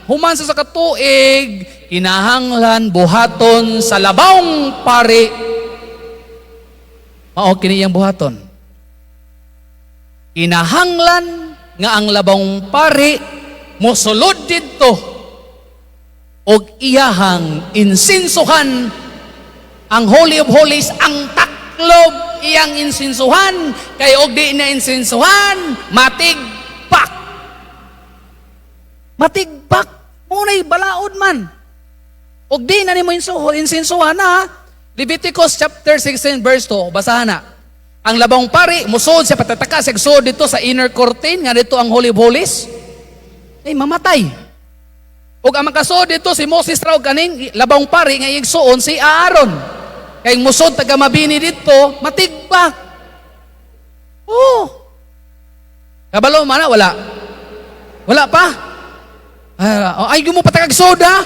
human sa katuig, kinahanglan buhaton sa labawng pari. Mao kini iyang buhaton. Kinahanglan nga ang labawng pari mosulod didto og iyahang insinsuhan ang Holy of Holies, ang taklob iyang insinsuhan, kay og di na insinsuhan matigpak. Matigpak, muna'y balaod man. Og di na ni mo insinsuhan na, Leviticus chapter 16 verse 2, basahan na. Ang labang pari, musod siya patataka, sigsod dito sa inner curtain, nga dito ang Holy of Holies, ay mamatay. Og ang makasod dito si Moses raw kaning labang pari, nga igsuon si Aaron. Kay musod taga mabini dito, matigpak. Oh. Kabalo man na, wala. Wala pa. Ay, mo patakag soda.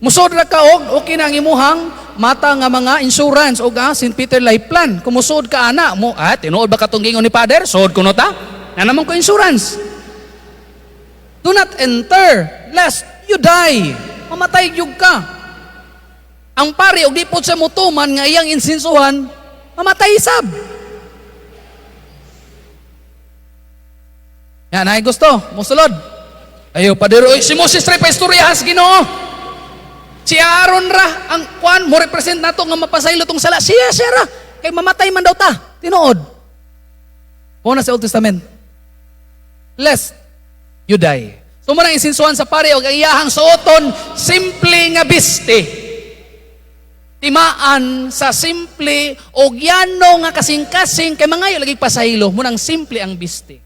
Musod ra ka og okay na ang imuhang mata nga mga insurance og St. Peter Life Plan. Kumusod ka ana mo, tinuod ba katong gingon ni Father? Sod kuno ta? Na naman ko insurance. Do not enter lest you die. Mamatay gyud ka. Ang pari og di pod sa mutuman nga iyang insinsuhan, mamatay sab. Yan ay gusto, musulod. Ayo, padero, si Moses rin pa istoryahas Ginoo. Si Aaron ra, ang kuan, mo represent nato nga mapasaylo tong sala. Siya ra, kay mamatay man daw ta. Tinuod. Una sa Old Testament. Lest you die. So mo nang isinsuhan sa pare, o ang iyahang suoton, simple nga biste. Timaan sa simple, o yano nga kasing-kasing, kay mga lagi pasaylo, mo nang simple ang biste.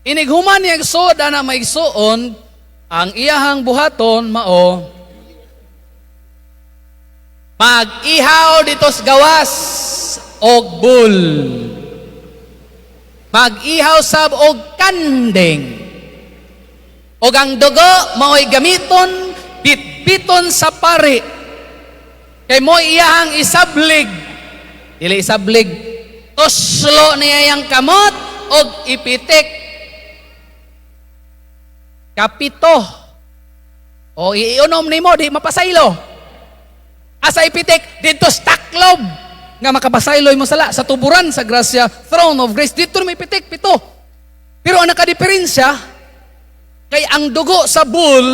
Inighuman niya soda na maigsuon, ang iyahang buhaton mao mag-ihaw dito sa gawas og bull. Mag-ihaw sab og kandeng. Og ang dugo mao'y gamiton bitbiton sa pari. Kay mo iyahang isablig. Dili isablig. Tuslo niya yang kamot og ipitik kapito. O iunom nimo di mapasaylo. Asa ipitik dito sa taklob nga makapasaylo mo sala sa tuburan sa grasya, throne of grace. Dito may ipitik pito. Pero ang nakadiferensya kay ang dugo sa bull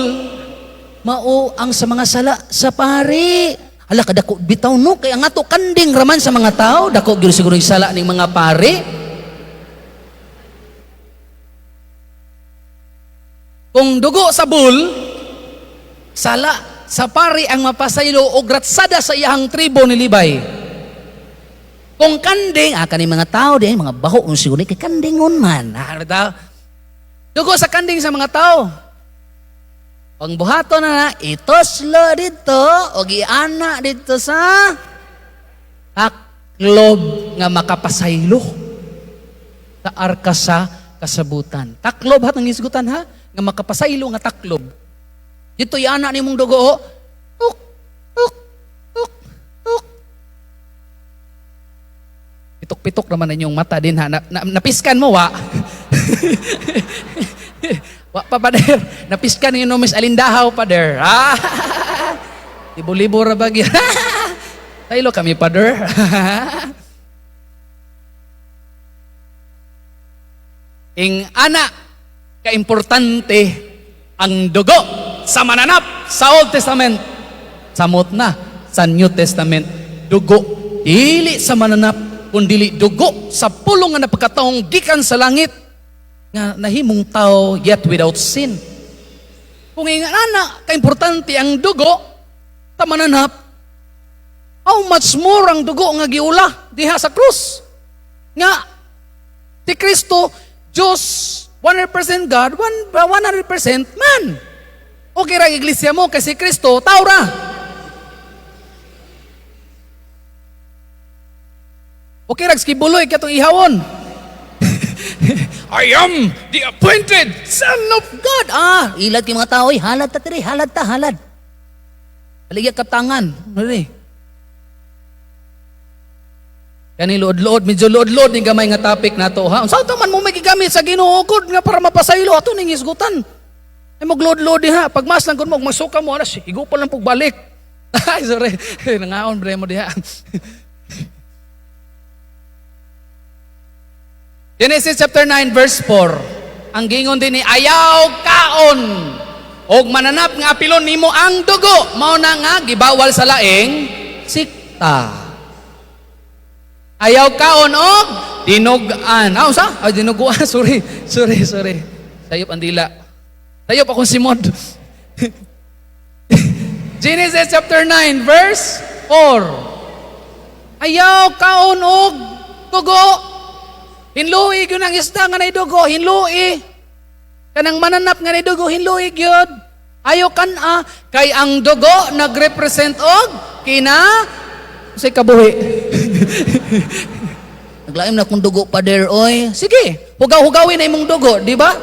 mao ang sa mga sala sa pari. Ala kadako bitaw no kay ang ato kanding raman sa mga tao, dako gyud siguro yung sala ning mga pari. Kung dugo sa bull, sala sa pari ang mapasaylo o gratsada sa iyahang tribo ni Libay. Kung kanding, kaning mga tao din, mga baho, siguro kay kandingon man. Dugo sa kanding sa mga tao. Ang buhato na itoslo dito, o giana dito sa taklob nga makapasaylo sa arka sa kasabutan. Taklob hat ng isgutan ha, nga makapasaylo nga taklob. Dito yana ni mong dugo, oh. Tuk, tuk, tuk, tuk. Pitok-pitok naman na inyong mata din ha. Napiskan mo, wa? Wa pa, pader. Napiskan yung Miss Alindahaw, pader. Ah, libo-libo ra bagya. Taylo kami, pader. Ing anak, kaimportante ang dugo sa mananap sa Old Testament. Samot na sa New Testament. Dugo, dili sa mananap, kundili dugo sa pulong nga napagkataong gikan sa langit nga nahimong tao yet without sin. Kung ing anak, kaimportante ang dugo sa mananap, how much more ang dugo nga giula diha sa krus. Nga, si Kristo, Diyos, 100% God, 100% man. Okay ra iglesia mo kasi Kristo, tao ra. Okay ra skibuloy katong ihawon. I am the appointed Son of God. Ah, ilad kay mga tao, halad ta tiri, halad ta, halad. Baligya katangan, nari. Kani lood-lood, medyo lood-load ni gamay nga topic nato ha. Unsa ta man mo magigamit sa Ginoo gud nga para mapasaylo ato ning isgutan. Ay mag-load-load diha. Pagmas lang kun mo magsuka mo ana, higupan lang pug balik. Ay sorry. Nangaon bre mo diha. Genesis chapter 9 verse 4. Ang gingon din ni ayaw kaon og mananap nga apilon nimo ang dugo mao na nga gibawal sa laing sikta. Ayaw kaon og dinugan. Ah, usa? Ay dinuguan. Sorry. Sayop ang dila. Sayop akong simod. Genesis chapter 9 verse 4. Ayaw kaon og dugo. Hinluig yun ang isda nga naidugo. Hinluig. Kanang mananap nga naidugo. Hinluig yun. Ayaw kana. Kay ang dugo nagrepresent og say kabuhi. Naglaim na kung dugo pa der, oy. Sige, hugaw-hugawin na imong dugo, di ba?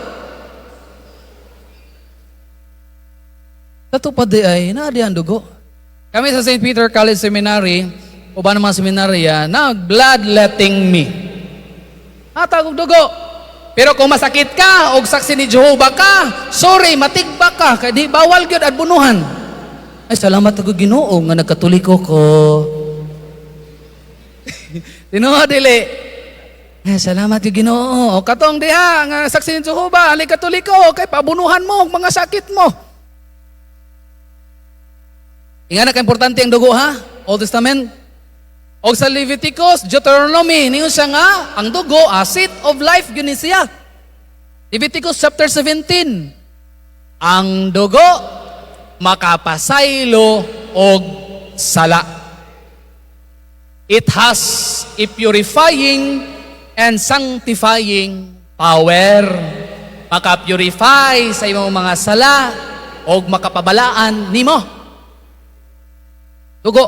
Tato pa di ay, di ang dugo. Kami sa St. Peter College Seminary, o ba naman seminarya, bloodletting me. Tagog dugo. Pero kung masakit ka, o saksi ni Jehovah ka, sorry, matigba ka, kaya di bawal gyud at bunuhan. Ay, salamat ako Ginoo nga nagkatoliko ko. Ginoo dili. Salamat yung Ginoo. O katong diha nga saksi ni Jehovah, ali Katoliko kay pabunuhan mo ang mga sakit mo. Ingana ka importante ang dugo ha? Old Testament. O sa Leviticus, Deuteronomy, niyo siya nga ang dugo, seat of life gyud siya. Leviticus chapter 17. Ang dugo makapasaylo og sala. It has a purifying and sanctifying power. Maka-purify sa imong mga sala o makapabalaan nimo. Dugo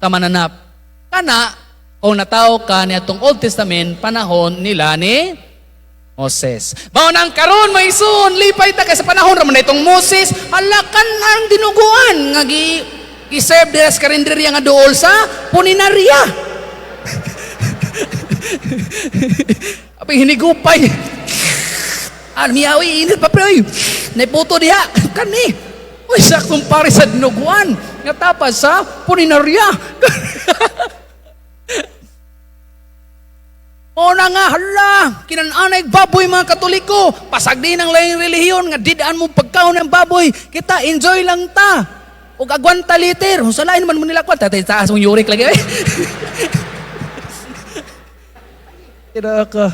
sa mananap. Kana, kung nataw ka ni atong Old Testament, panahon nila ni Moses. Bao nang karon may isun, lipay ta kay sa panahon ra man itong Moses, alakan ang dinuguan nga i-serve deres karinderya nga duol sa puninarya. Apay hinigupay. Miyawi init pa pre. Naiputo diha kani. Uy saktong pare sa dinuguan nga tapas sa puninarya. O na nga, hala, kinananay baboy mga Katoliko. Pasag din ang laing relihiyon nga didaan mo pagkaon ng baboy. Kita, enjoy lang ta. O agwanta liter. Kung salain naman mo nila kwanta. Taas mong yurik lagi. Tidak ka.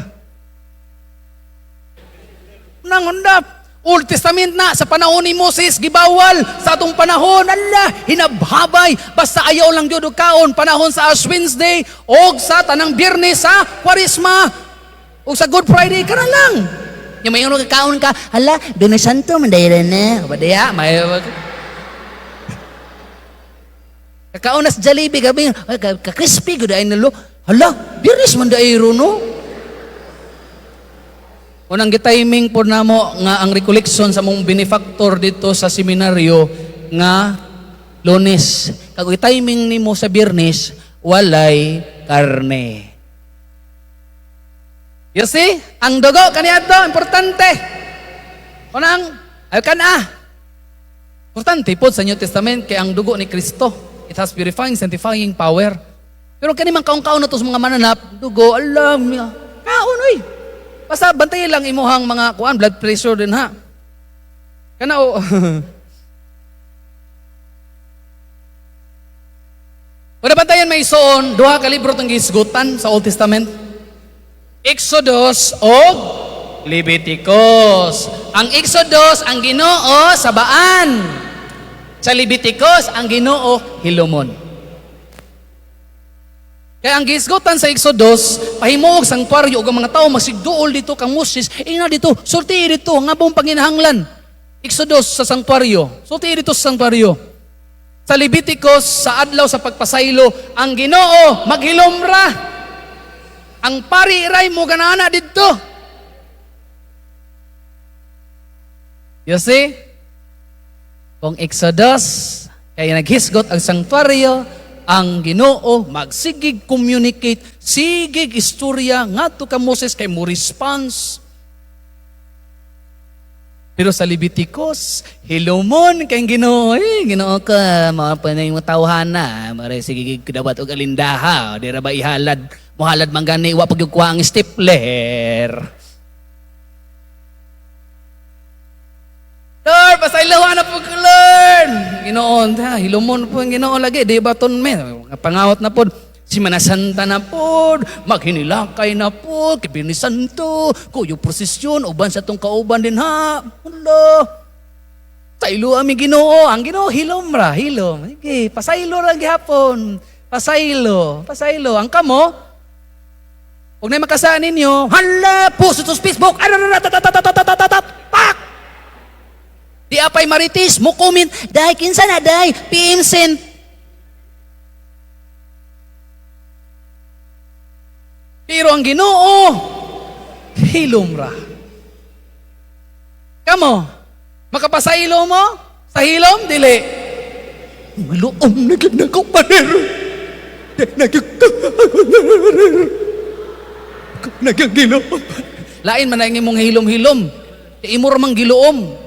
Nangundap. Old Testament na, sa panahon ni Moses, gibawal. Sa atong panahon, ala, hinabhabay. Basta ayaw lang yun kaon. Panahon sa Ash Wednesday, o sa tanang Biyernes sa Kwarisma, o sa Good Friday, ka na lang. Yung may yung kaon ka, ala, doon na santo, mandayra na. Kabadaya, may... Kakaon na sa Jollibee, ka-crispy, gudain na lo. Hala, Biyernes mandayro, no? Unang gitiming po namo nga ang recollection sa mong benefactor dito sa seminaryo nga Lunes. Kag timing nimo sa Biyernes walay karne. You see? Ang dugo kaniadto importante. Unang ay kana. Importante po sa New Testament kay ang dugo ni Kristo. It has purifying, sanctifying power. Pero kani man kaon-kaon na to sa mga mananap, dugo, alam niya. Kaon oy. Basta bantayan lang imuhang mga kuan, blood pressure din ha. Kana o. Wala bantayan may isuon, duha ka libro tong gisgutan sa Old Testament. Exodus o Leviticus. Ang Exodus ang Ginoo sa baan. Sa Leviticus ang Ginoo hilomon. Kaya ang gisgutan sa Exodus, pahimuog sanctuaryo ug ang mga tao magsigduol dito kang Moses, ina dito, sulti dito nga buong panginahanglan. Exodus sa sanctuaryo, sulti dito sa sanctuaryo. Sa Leviticus sa adlaw sa pagpasaylo, ang Ginoo maghilomra. Ang pari iray mo ganana didto. You see? Kung Exodus, kaya naghisgot ang sanctuaryo, ang Ginoo magsigig communicate, sigig istorya ngadto ka Moses kay mo response. Pero sa Leviticus, hilomon kay Ginoo, Ginoo ka, mga panay mo tawhana, maray sigig kidawat og alindaha, di ra ba ihalad, mohalad manggani wa pagyugkuha ang stapler. Lord, pasaylawan na po, Lord. Ginoon, hilumon po ang Ginoo lagi. Di ba ton me? Pangawat na po. Si Manasanta na po. Maghinilakay na po. Kibinisanto. Kuyo prosesyon. Uban sa tong kauban din ha. Hala. Saylo ami Ginoo. Ang Ginoo hilom ra. Hilom. Sige, pasaylo ra gihapon. Pasaylo. Pasaylo. Ang kamo, huwag na makasaan ninyo. Hala po sa Facebook. Pak! Di apay maritis, mo comment, dahi kinsa na dahi, PM sent. Pero ang Ginoo, hilom ra. Kamo, makapasaylo mo? Sa hilom, dili. Maluom na ginagaw paner. Nagyang lain man ang imong hilom-hilom. Imor mang giloom.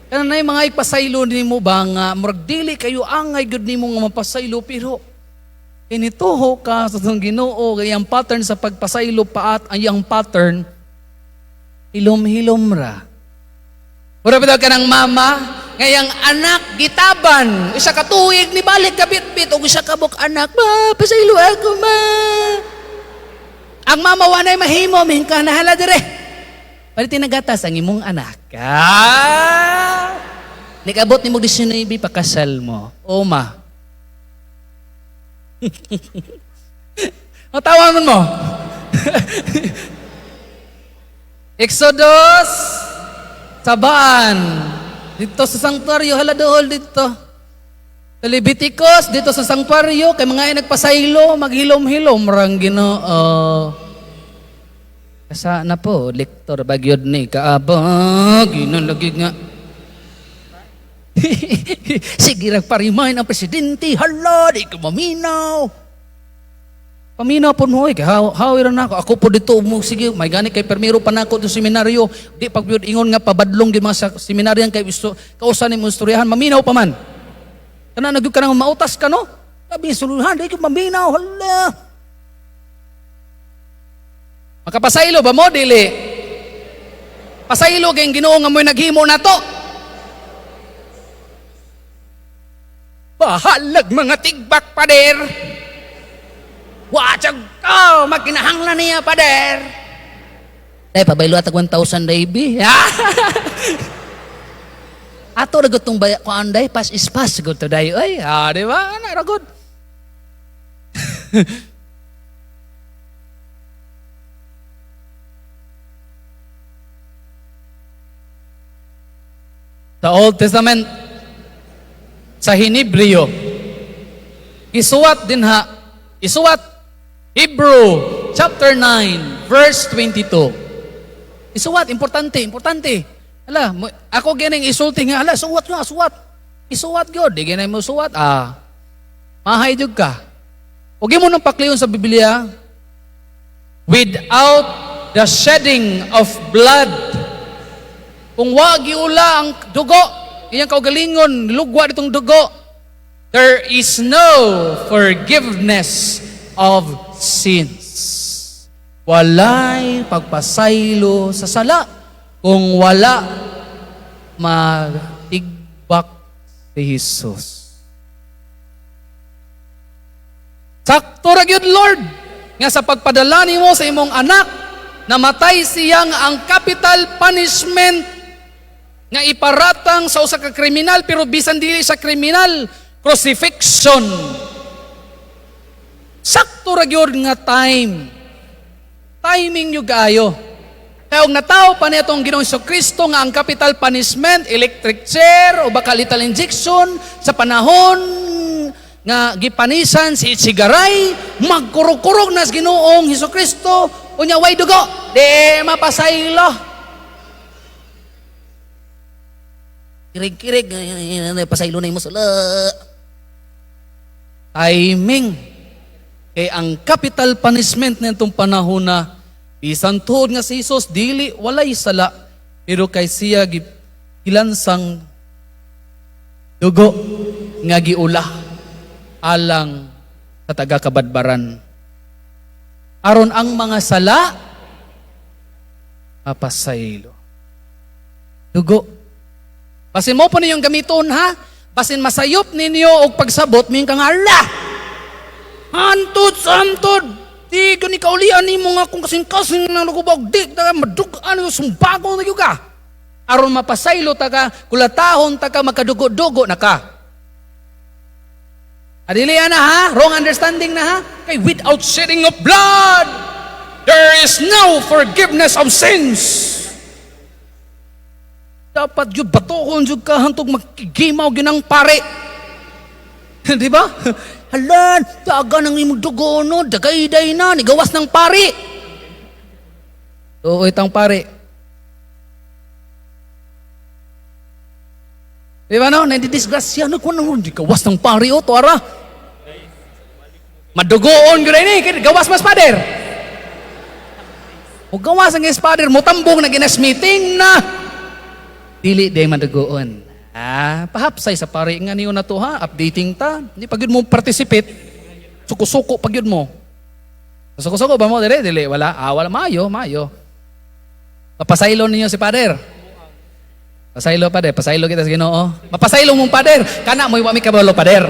Kana na yung mga ipasaylo ni mo ba nga, murag dili kayo angay gud nimo nga mapasaylo, pero inituho ka sa itong Ginoo, kayang pattern sa pagpasaylo paat, ang iyang pattern, hilom-hilom ra. Mura ba ka ng mama, ngayang anak, gitaban, isa ka tuig, ni balik ka bit-bit, o isa ka buk anak, ma, pasaylo ako, ma. Ang mama wanay mahimo, mihin ka nahala dire. Palitin na gatas ang imong anak. Nikabot ni mo 19 pakasal mo. O ma. Tawanan mo. Exodus. Sabaan. Dito sa sanctuaryo. Haladohol dito. Sa Leviticus. Dito sa sanctuaryo. Kay mga nagpasaylo. Maghilom-hilom. Rang Ginoo. Kasa na po, lektor bagyod ni kaabag, ginalagi nga. Sige, nagparimain ang presidente, hala, di ko maminaw. Paminaw po mo, hawira na ako po dito, sige, may gani kay permiro pa na ako sa seminaryo, di pagbyod ingon nga pabadlong di mga sa seminaryan kay kausan ni mo istoryahan, maminaw pa man. Kana nagyug ka nang mautas ka, no? Sabi, suluhan, di ko maminaw, hala. Makapasaylo ba mo, dili? Pasaylo kayong Ginoo nga mo'y naghimo na to. Bahalag mga tigbak, pader. Watsag ko, magkinahanglan niya, pader. Dahil pabaylo atag 1,000, baby. Ato na gutong bayak ko anday, pas is pas, guto dayo. Ay, di ba? Ano, ragod. Sa Old Testament, sa Hinebreo, isuwat din ha, isuwat Hebrew chapter 9 verse 22. Isuwat, importante, importante. Ala, ako gining isulti nga, ala, suwat nga, suwat. Isuwat gyud, di ginay mo suwat. Mahay jud ka. Huwag mo nang pakliyon sa Biblia, without the shedding of blood, kung wag giula ang dugo, iyang kaugalingon, lugwa ditong dugo, there is no forgiveness of sins. Walay pagpasaylo sa sala kung wala matigbak si Jesus. Sakto ra gyud Lord nga sa pagpadala nimo sa imong anak namatay siyang ang capital punishment nga iparatang sa usa ka kriminal pero bisan dili sa kriminal, crucifixion. Sakto ra gyud nga timing nyo gaayo. Kaya kung nataw pa niya itong Ginoong Jesucristo nga ang capital punishment, electric chair o baka lethal injection sa panahon nga gipanisan si Sigaray, magkurog-kurog na sa Ginoong Jesucristo, unya way dugo, di mapasaylo. Kirig-kirig, pasaylo na yung musula. Timing. Kaya ang capital punishment na itong panahon na bisan tuod nga si Jesus, dili, walay sala, pero kay siya gilansang dugo nga giula alang sa taga-kabadbaran. Aron ang mga sala, mapasaylo. Dugo. Basin mo po ninyong gamiton ha, basin masayop ninyo og pagsabot, miyong kang ala! Antod, di gani kaulian ni mo nga kung kasing-kasing na nagubog, di ka madugaan yung sumbago na yung ka. Aron mapasaylo ta ka, kulatahon ta ka, magkadugo-dugo na ka. Adili na ha, wrong understanding na ha. Kay without shedding of blood, there is no forgiveness of sins. Dapat yung batohon yung ka, hantog magkigimaw ginang pare. Di ba? Halan, daga ng imong dugo, no? Dagay-day na, nigawas ng pari. Oo, itang pari. Di ba no? Nandidisgrasya, no? Kung ano, gawas ng pari, o, tuwara. Madugoon, gano'n ini, gawas mas pader. O gawas ang espader, mutambong na ginasmeeting na. Dili, day madugoon. Pahapsay sa pari nga niyo na to ha, updating ta. Hindi pag yun mo participate, suko-suko pag yun mo. Suko-suko ba mo? Dili, wala. Wala, mayo. Mapasaylo ninyo si pader. Pasaylo pader, pasaylo kita sa Ginoo. Mapasaylo mong pader, kana mo iwami kabalo pader.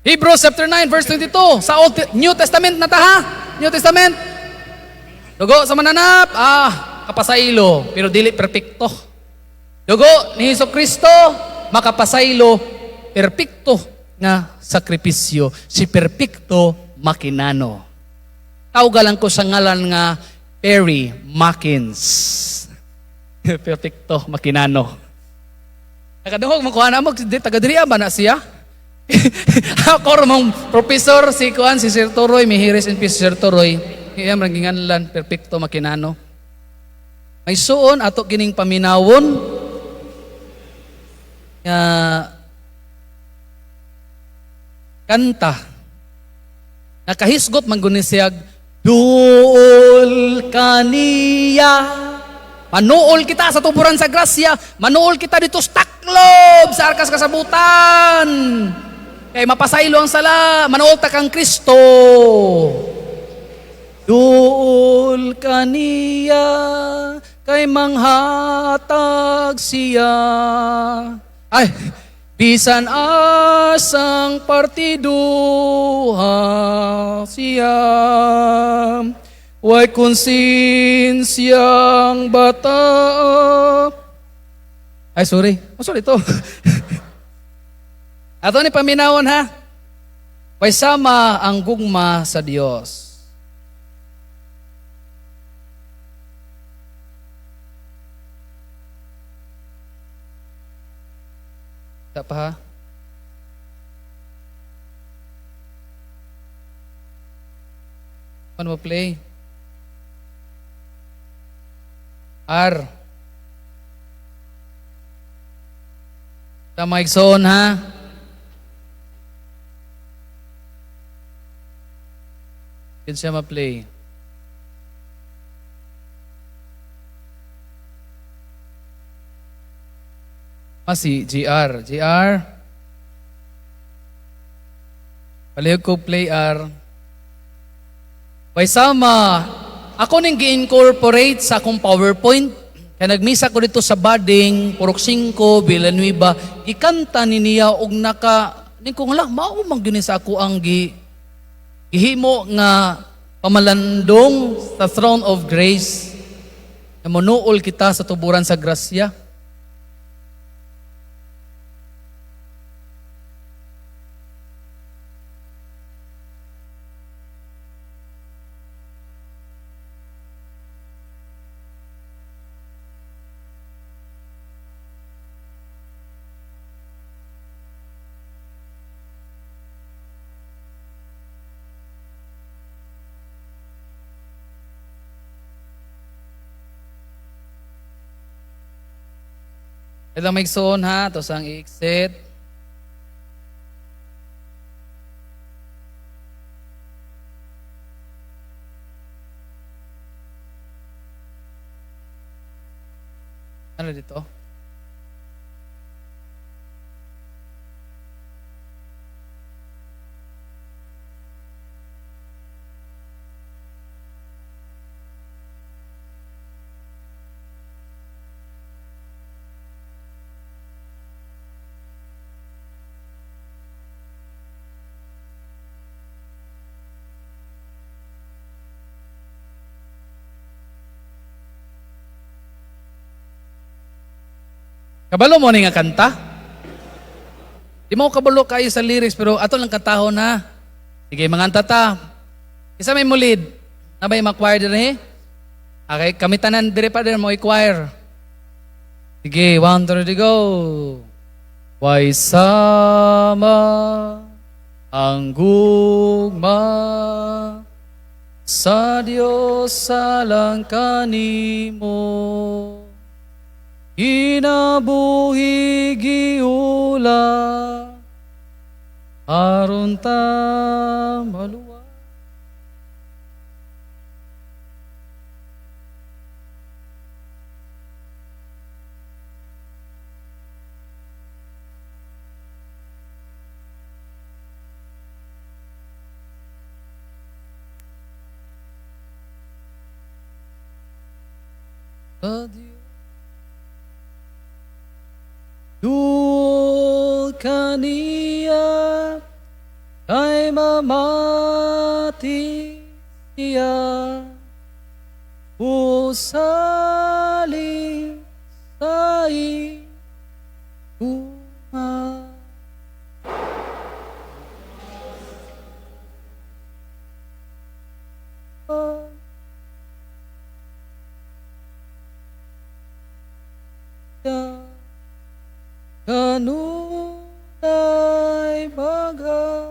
Hebrews chapter 9 verse 22, sa New Testament na ta ha? New Testament. Dugo sa mananap, kapasaylo, pero dili perpekto. Dugo ni Jesucristo, makapasaylo, perpekto nga sakripisyo, si perpekto makinano. Tawgalan ko sa ngalan nga Perry Mackins. Perpekto makinano. Nakadungog makuha na mo, taga-diriya ba na siya? Ako mong professor, si Sir Toroy, mihiris in peace Sir Toroy. Iyam rangingan lan, perpekto makinano. May suon ato kining paminawon kanta nakahisgot manggunisiyag duol kaniya, manuol kita sa tuburan sa grasya, manuol kita dito sa taklob sa arkas kasabutan kay mapasaylo ang sala, manuol ta kang Kristo. Duol kaniya kay manghatag siya. Ay, bisan asang partiduha siya. Way konsinsyang bata. Ay, sorry. Sorry to. Ato ni paminawon ha. Way sama ang gugma sa Dios. Tak pa ha? Ano mo play? R. Tama igsoon ha. Yan siya ma-play. Si GR. GR. Palihog ko play R. Way sama, ako ning gi-incorporate sa akong PowerPoint. Kaya nagmisa ko dito sa Bading, Purok 5, Villanueva. Ikanta ni niya og naka, ni kong lang, maumang yun sa ako ang gihimo nga pamalandong sa throne of grace. Na manuol kita sa tuburan sa grasya. Ito may zone ha, tapos ang i-exit. Ano dito? Kabalo mo ni nga kanta? Di mo kabalo kayo sa lyrics pero ato lang kataho na. Sige, mga ta. Isa may mulid. Nabay mag-choir din eh? Okay, kami tanan dire pa din mo i-choir. Sige, 1, 2, 3, go. Way sama ang gugma sa Diyos salang kanimo. Inabuhi giula aron ta maluwa. Dul kaniya kay mamati siya usali sai uma kanunay baga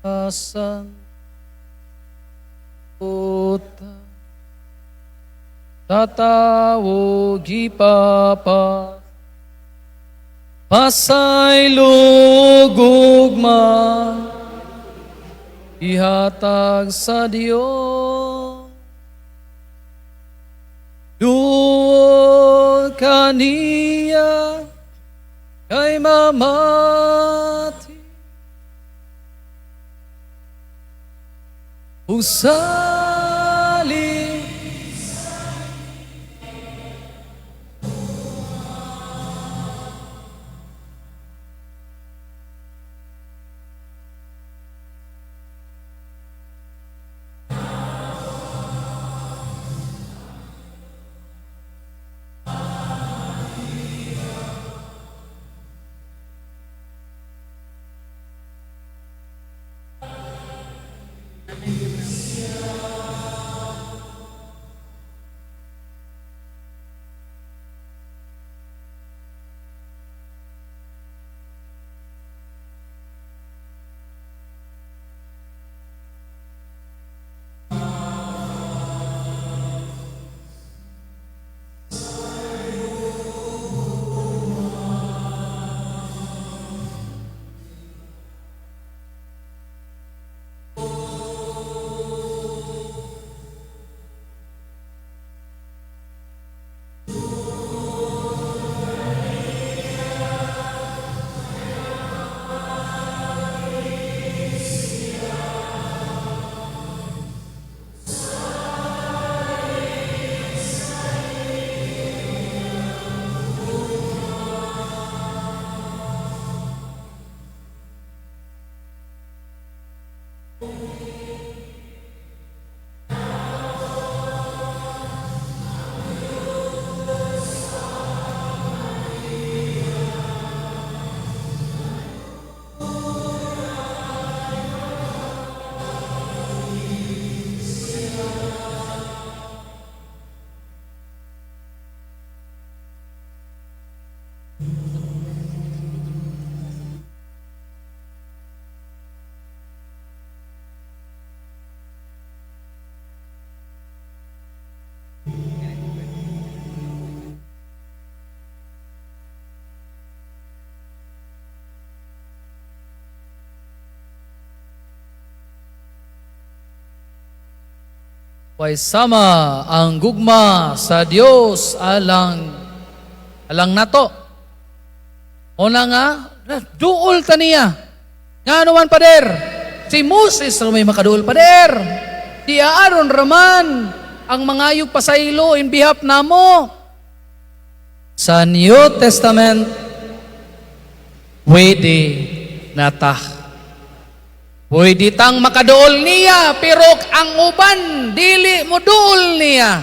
asan uta tatawo gipapa pasay lugugma ihatag sa Dios. Dul kaniya kay mamati usali Way sama ang gugma sa Dios alang nato. Una nga, duol ta niya. Nga naman pader, si Moses may makaduol pader. Si Aaron raman, ang mangayog pasaylo in behalf namo. Sa New Testament, pwede nata. Pwede tang makaduol niya, pero ang uban, dili mo duol niya.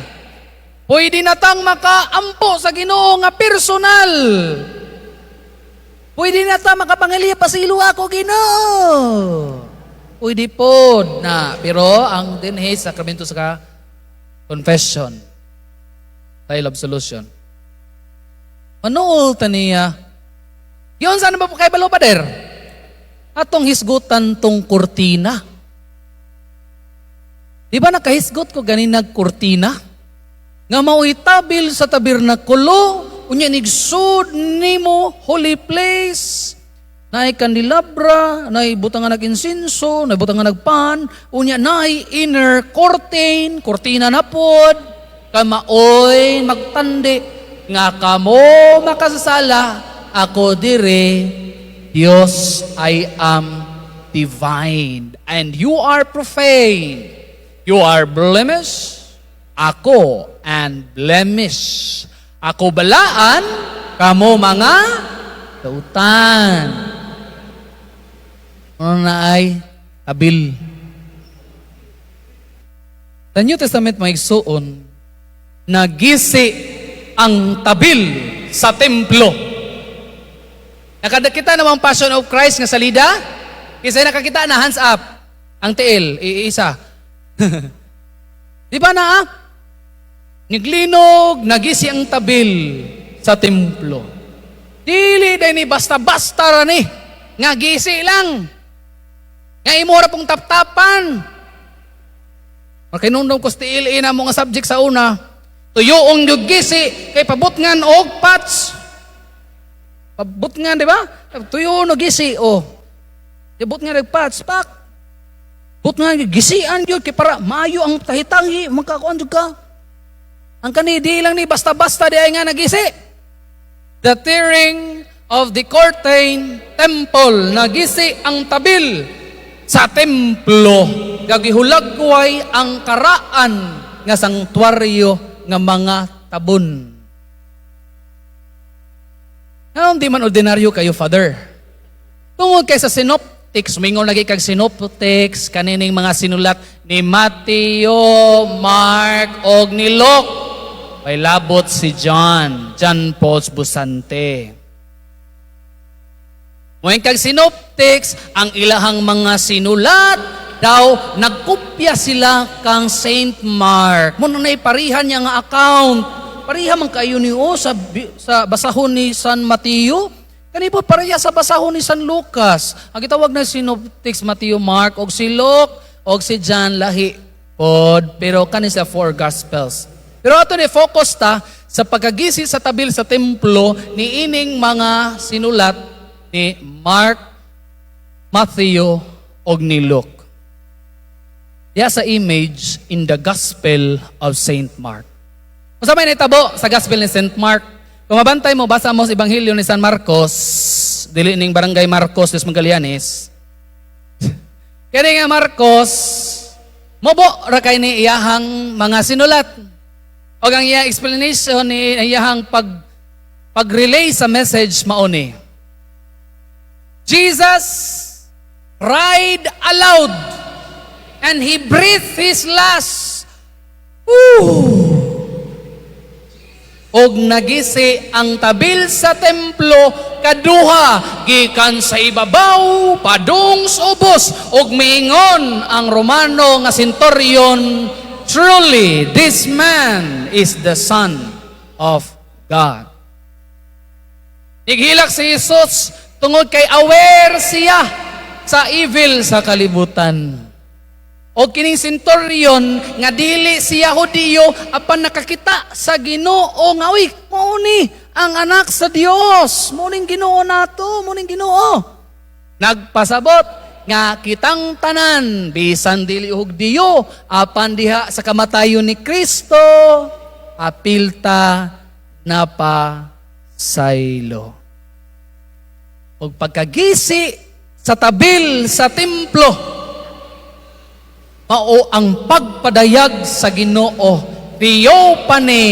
Pwede na tang makaampo sa Ginoo nga personal. Pwede na tang makapangaliya pasilo ako, Ginoo. Pwede po na, pero ang dinhi sakramento sa confession, tayo absolution. Manuol ta niya. Yun, saan ba po kayo balo, pader? Atong hisgutan tong kurtina. Di ba nakahisgot ko ganin nagkurtina? Nga mauitabil sa tabernakulo, unya nigsud nimo holy place, naay kandelabra, naay butangan nag-insinso, naay butangan nagpan, unya naay inner curtain, kurtina na pod, kamaoy magtandi, nga kamo makasasala, ako dire, Dios, I am divine, and you are profane. You are blemished, ako and blemish. Ako balaan, kamo mga tautan. Ano na ay tabil. Sa New Testament maigsuon, nagisi ang tabil sa templo. Nakakita namang Passion of Christ nga salida? Kasi nakakita na, hands up. Ang tiil, iisa. Di ba na? Niglinog, nagisi ang tabil sa templo. Dili day ni basta-basta rani. Nga gisi lang. Nga imura pong taptapan. Makinundong ko stiil ina mo nga subject sa una. Tuyoong gisi kay pabutngan og patch. Pabot nga, di ba? Tuyo no gisi, oh. Pabot nga nagpats, pak. Pabot nga, gisian yun, kaya para mayo ang tahitangi, magkakuan ka. Ang kanidi lang ni basta-basta di ay nga nagisi. The tearing of the curtain temple, nagisi ang tabil sa templo. Gagihulagway ang karaan nga sanktuaryo nga mga tabon. Ano di man ordinaryo kayo, Father? Tungod kay sa synoptics, mingon lagi kag synoptics, kanining mga sinulat ni Mateo, Mark, og ni Luke. May labot si John Paul Busante. Muing kag synoptics, ang ilahang mga sinulat, daw nagkopya sila kang Saint Mark. Muna na iparihan niya nga account. Pariha man kayo ni sa basahon ni San Mateo. Kanipot pariha sa basahon ni San Lucas. Ang gitawag na synoptics Mateo, Mark, og si Luke, og si John lahi pod. Pero kani sa 4 Gospels. Pero ato ni focus ta sa pagkagisi sa tabil sa templo ni ining mga sinulat ni Mark, Matthew, og ni Luke. Diya sa image in the Gospel of Saint Mark. Kung sabay na itabo sa Gospel ni St. Mark, kung mabantay mo, basa mo sa Ebanghelyo ni San Marcos, dili ning Barangay Marcos, Los Magallanes. Kaya nga Marcos, mobo rakay ni iyahang mga sinulat. O ang iyang explanation ni iyahang pag-relay sa message mauni. Jesus cried aloud and he breathed his last. Woo! Og nagisi ang tabil sa templo kaduha gikan sa ibabaw padung sa ubos og miingon ang Romano nga centurion, truly this man is the Son of God. Nighilak si Jesus tungod kay aware siya sa evil sa kalibutan. O kining centurion nga dili siya Hudiyo apan nakakita sa Ginoo nga uy, mao ni ang anak sa Dios, mao ning Ginoo nato, mao ning Ginoo. Nagpasabot, nga kitang tanan bisan dili og diyo apan diha sa kamatayon ni Kristo apilta na pa saylo. Og pagkagisi sa tabil sa templo mao ang pagpadayag sa Ginoo, theophany,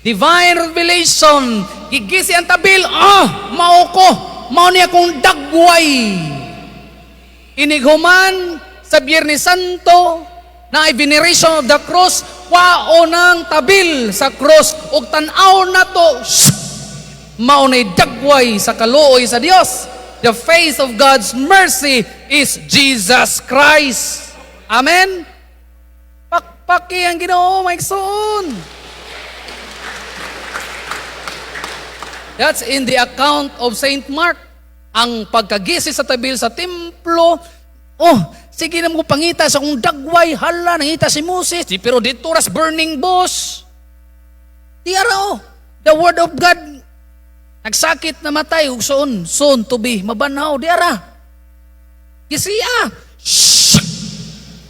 divine revelation. Gigisi ang tabil, mao ko, mao niya kong dagway. Inighuman sa Biyernes Santo na ay veneration of the cross, wao ng tabil sa cross, ug tan-aw na to, mao na'y dagway sa kaluoy sa Dios. The face of God's mercy is Jesus Christ. Amen? Pakpaki ang Ginoo, maigsoon. That's in the account of Saint Mark. Ang pagkagisi sa tabil sa templo, sige na mo pangita sa kong dagway, hala, nangita si Moses, pero dito ras burning bush. Di araw, the word of God, nagsakit na matay, ug soon to be, mabanaw, di ara. Kisiya,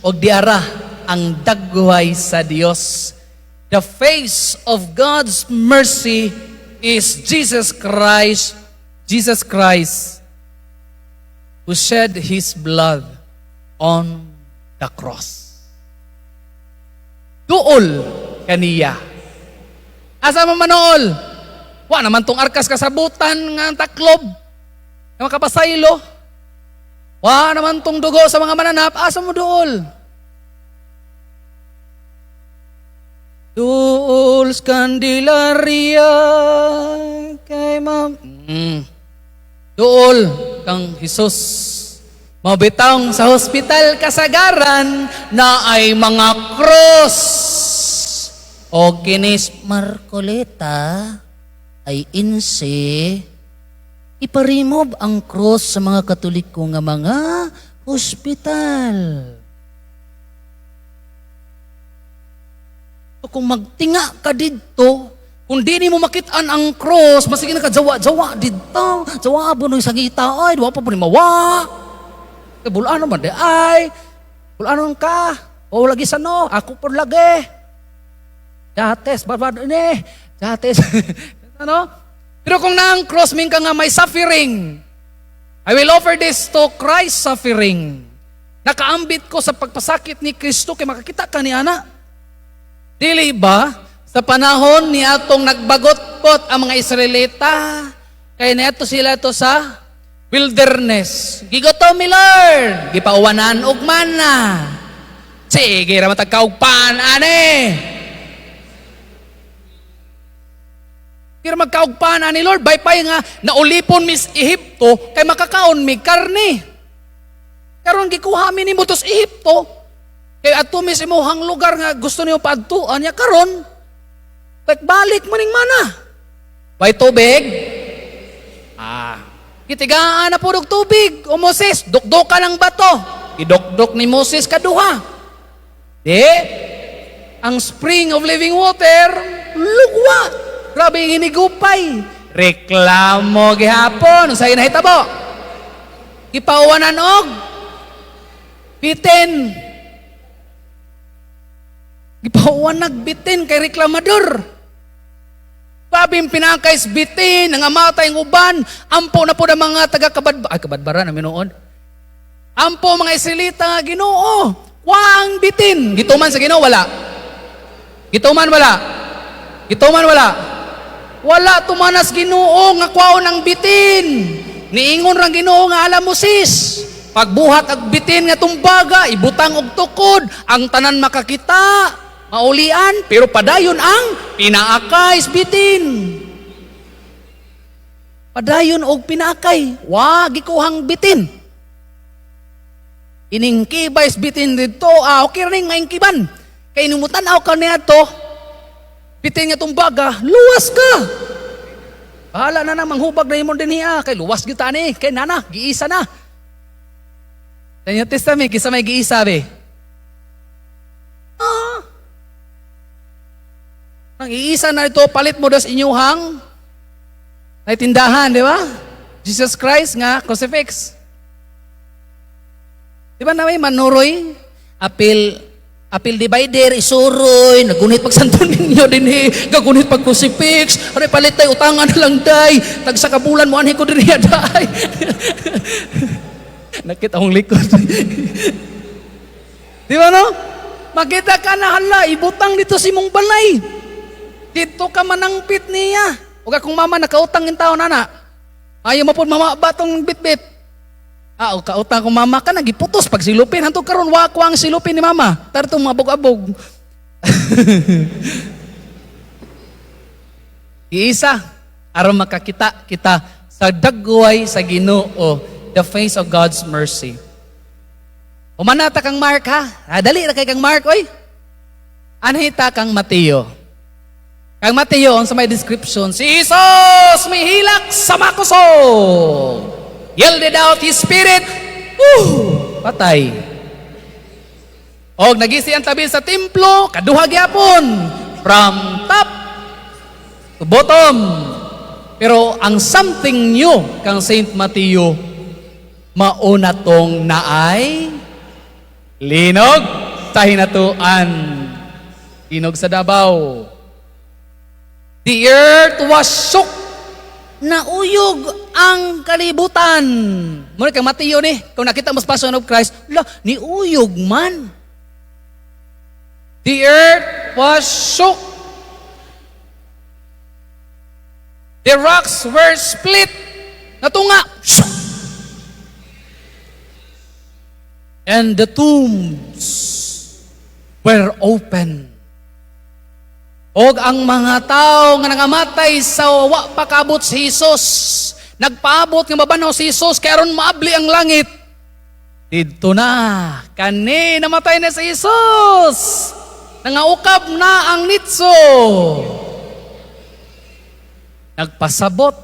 og di ara, ang dagway sa Dios. The face of God's mercy is Jesus Christ who shed His blood on the cross. Duol kaniya. Asa man manool? Wa naman tong arkas kasabutan nga taklob. Nga makapasaylo. Wa naman tong dugo sa mga mananap. Asa mo duol? Duol Candelaria kay ma'am. Duol kang Jesus. Mabitang sa hospital kasagaran na ay mga cross. O kinis Marcoleta ay inse iparemove ang cross sa mga Katoliko nga mga hospital. So, kung magtinga ka dito, kung di mo makitaan ang cross, masige na ka jawa dito. Jawa po nung sagita, ay, duwa pa po ni mawa. Bulaan naman, ay, bulaan ka. O, lagi sa no, ako po lagi. Dates, barbado ini. Dates. Ano? Pero kung naang cross, min ka nga may suffering, I will offer this to Christ suffering. Nakaambit ko sa pagpasakit ni Kristo, kaya makakita ka ni Ana. Dili ba, sa panahon ni atong nagbagot-pot ang mga Israelita, kaya neto sila to sa wilderness. Gigoto mi Lord, gipauwanan og mana. Sige, raman tagkaugpan, ane. Kira magkaugpan, ani Lord, baypay nga, naulipon mis Ehipto, kay makakaon mi karne. Karon gikuha mi ni Mutos Ehipto, kaya ato mis imuhang lugar nga gusto niyo paadtuan niya karon. Balik maning mana. Bay tubig? Kitigaan na purog tubig. O Moses, dukdokan ang bato. Idokdok ni Moses kaduha. Ang spring of living water, lugwa. Grabe yung hinigupay. Reklamo gihapon. Sa'yo nahitabo. Ipauwanan og bitin. Gipauwan nagbitin kay reklamador. Babing pinakais bitin, ang amatay ng uban, ampo na po ng mga kabadbara na minuon. Ampo mga Israelita, Ginoo, wang bitin. Gituman sa Ginoo, wala. Gituman, wala. Gituman, wala. Wala tumanas Ginoo, nga kwaon ang bitin. Niingon rang Ginoo nga alam Moses. Pagbuhat ag bitin nga tumbaga, ibutang og tukod, ang tanan makakita. Maulian, pero padayon ang pinaakay bitin. Padayon og pinaakay, wag ikuhang bitin. Iningkibay bitin dito, okay rin nga ingkiban. Kay numutanaw ka niya to, bitin nga tumbaga, luwas ka. Bahala na manghubag na imong din niya, kay luwas kita ni, kay nana, giisa na. Sa New Testament, kisa may giisa be. Ang iisa na ito, palit mo das inyuhang na tindahan, di ba? Jesus Christ nga, crucifix. Di ba na may manuroy? Apil divider, isuroy, nagunit pag santo ninyo din gagunit pag crucifix, aray palit tayo, utangan na lang day, tag sa kabulan mo, anhin ko din day. Nakita akong likod. Di ba no? Makita ka na hala, ibutang dito si mong balay. Dito ka manangpit niya. Huwag akong mama, nakautang yung tao na. Ayaw mo po mama batong bit-bit. O kautang kong mama ka, nagiputos pag silupin. Hantog karon wako ang silupin ni mama. Tartong mabog-abog. Iisa, aron makakita kita sa dagway sa Ginoo, the face of God's mercy. Umanata kang Mark ha? Dali na kay kang Mark, oy. Anhita kang Mateo. Kang Mateo, sa may description, si Jesus may hilak sa makuso. Yielded out His Spirit. Patay. Og nagisi ang tabi sa templo, kaduha gyapon. From top to bottom. Pero ang something new kang Saint Mateo, mauna tong naay linog sa hinatuan. Linog sa Davao. The earth was shook. Nauyog ang kalibutan. Muna kang Mateo ni, kung nakita mo sa Passion of Christ, niuyog man. The earth was shook. The rocks were split. Natunga. And the tombs were open. Og ang mga tao nga nangamatay sa wa pakabot si Jesus, nagpaabot nga mabanaw si Jesus, kaya ron maabli ang langit. Dito na, kani namatay na si Jesus. Nangaukab na ang nitso. Nagpasabot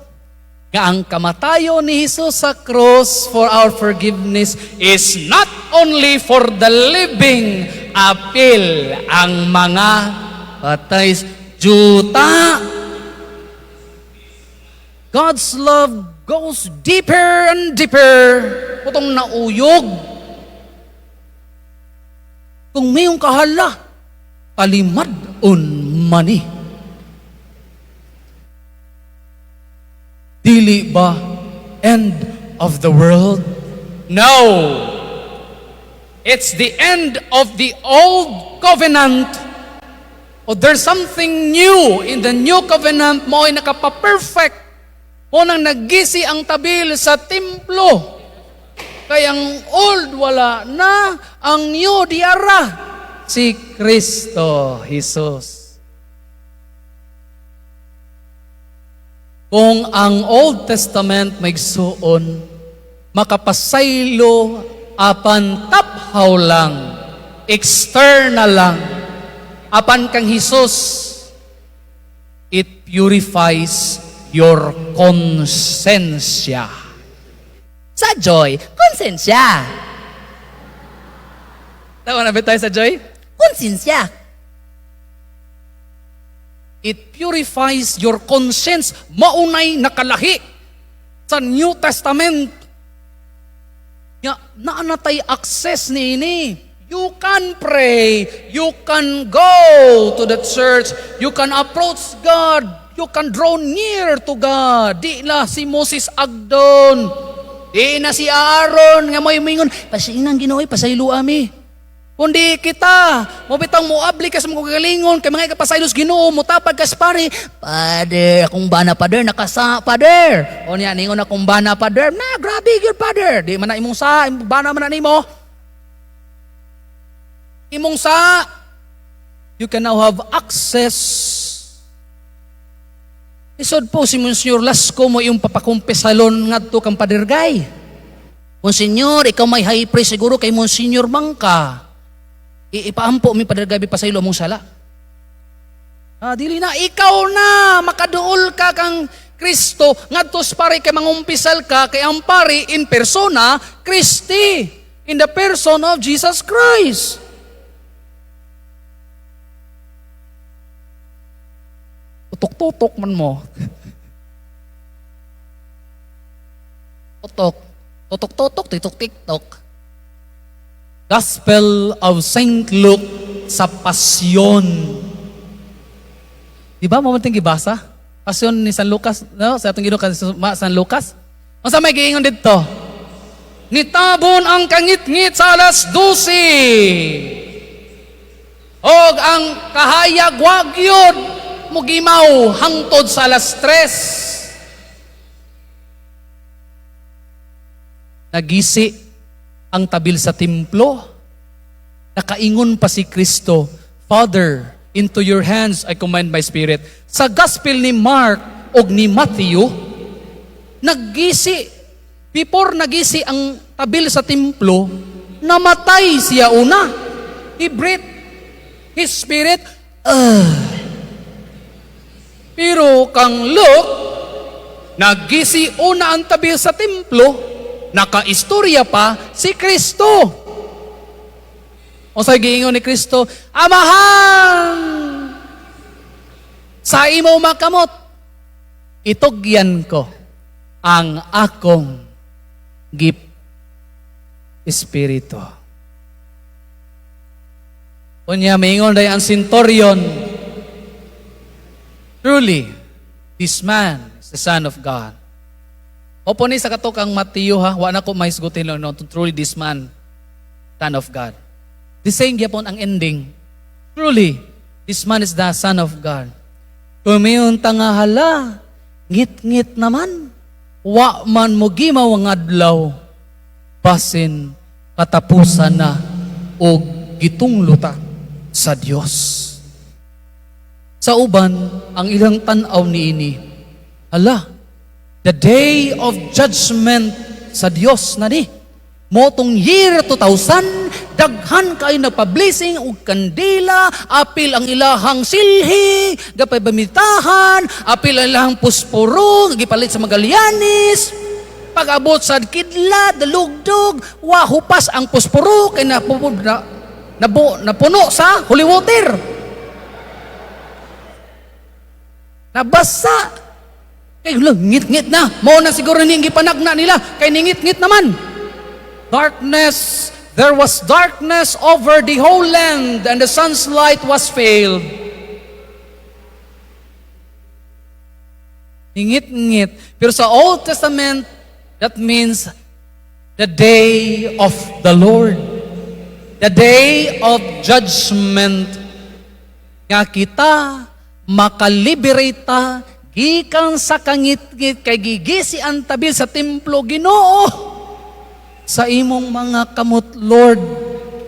nga ang kamatayo ni Jesus sa cross for our forgiveness is not only for the living, apil ang mga patay juta. God's love goes deeper and deeper. Putong nauyog. Kung mayong kahala, kalimad mani. Dili ba end of the world? No. It's the end of the old covenant. O there's something new in the new covenant mo ay nakapa-perfect. O nang nagisi ang tabil sa templo. Kaya ang old wala na, ang new diara. Si Kristo Jesus. Kung ang Old Testament may suon, makapasaylo apan taphaw lang, external lang, apan kang Jesus, it purifies your konsensya. Sa joy, konsensya. Tawa na ba tayo sa joy? Konsensya. It purifies your conscience. Maunay nakalahi sa New Testament. Naanatay access ni ini. You can pray. You can go to the church. You can approach God. You can draw near to God. Di na si Moses agdon. Di na si Aaron nga may mingon, pasiinang Ginoo, pasaylo ami. Kundi kita, mo bitang moabli ka sa mga kagalingon, kay mga kapasaylos Ginoo, mutapag kas pare, Pader, akong bana pader, nakasa pader. O niya, ningon akong bana pader, na grabe yun pader. Di man na imong sa, bana man na nimo. Imong sa, you can now have access. Isod po si Monsignor Lasco mo yung papakumpesalon nga to kang padergay. Monsignor, ikaw may high praise siguro kay Monsignor Mangka. Ipaampo mi padergay pasaylo mong sala. Dili na, ikaw na, makaduol ka kang Kristo, ngadtos pare kay mangumpisal ka, kay ang pare in persona, Kristi, in the person of Jesus Christ. Tutok-tutok man mo. Tutok. Tutok-tutok, titok-tiktok. Gospel of Saint Luke sa Pasyon. Di ba mo mating gibasa? Pasyon ni San Lucas, no? Sa atong Ginoo San Lucas. Unsa may giingon didto? Nitabon ang kangit-ngit sa alas 12. Og ang kahayag wagyod mugimaw hangtod sa alas 3. Nagisi ang tabil sa templo. Nakaingon pa si Kristo, Father, into your hands I commend my spirit. Sa gospel ni Mark o ni Matthew, naggisi. Before nagisi ang tabil sa templo, namatay siya una. He breathed his spirit. Pero kang Luke, naggisi una ang tabil sa templo, nakaistorya pa si Kristo. O sa giingon ni Kristo, Amahan! Sa imo makamot, itugyan ko ang akong gift Espiritu. Unya, maingon day ang centurion, truly, this man is the Son of God. Opo ni sa katukang Mateo ha, wala ko may sigutin no, truly this man, Son of God. The same yapon ang ending. Truly, this man is the Son of God. Kumiyon tangahala, ngit-ngit naman, wa man mo gimaw ang adlaw, basin katapusan na o gitungluta sa Dios. Sa uban, ang ilang tanaw niini, hala, the day of judgment sa Dios na ni. Motong year 2000, daghan kayo nagpa-blessing og kandila, apil ang ilahang silhi, gapay bamitahan, apil ang ilahang pusporo, gipalit sa magalyanis, pag-abot sa kidla, dalugdog, wahupas ang pusporo, kay napuno sa holy water. Nabasa. Kay ngit-ngit na. Mao na siguro ning gipanagna nila. Kay ningit-ngit naman. Darkness, there was darkness over the whole land and the sun's light was failed. Ngit-ngit. Pero sa Old Testament, that means the day of the Lord. The day of judgment. Nga kita makaliberata gikan sa kangit-ngit kay gigisi ang tabil sa templo, Ginoo. Sa imong mga kamot, Lord,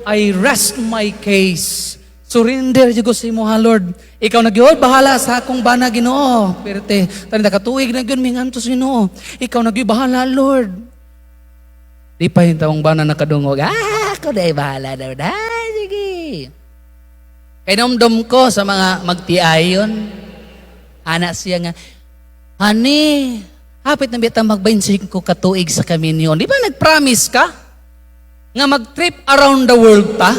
I rest my case. Surrender jud ko sa imo ha, Lord. Ikaw nagyod bahala sa akong bana, Ginoo. Perte, tani nakatuig na gyud mingantos, Ginoo. Ikaw nagyod bahala, Lord. Di pa yung tawang bana nakadungog. Ako na bahala daw na. Sige. Kay namdom ko sa mga magtiayon. Anak siya nga, Honey, hapit na bitang mag-25 katuig sa kaminyon. Di ba nag-promise ka? Nga mag-trip around the world ta?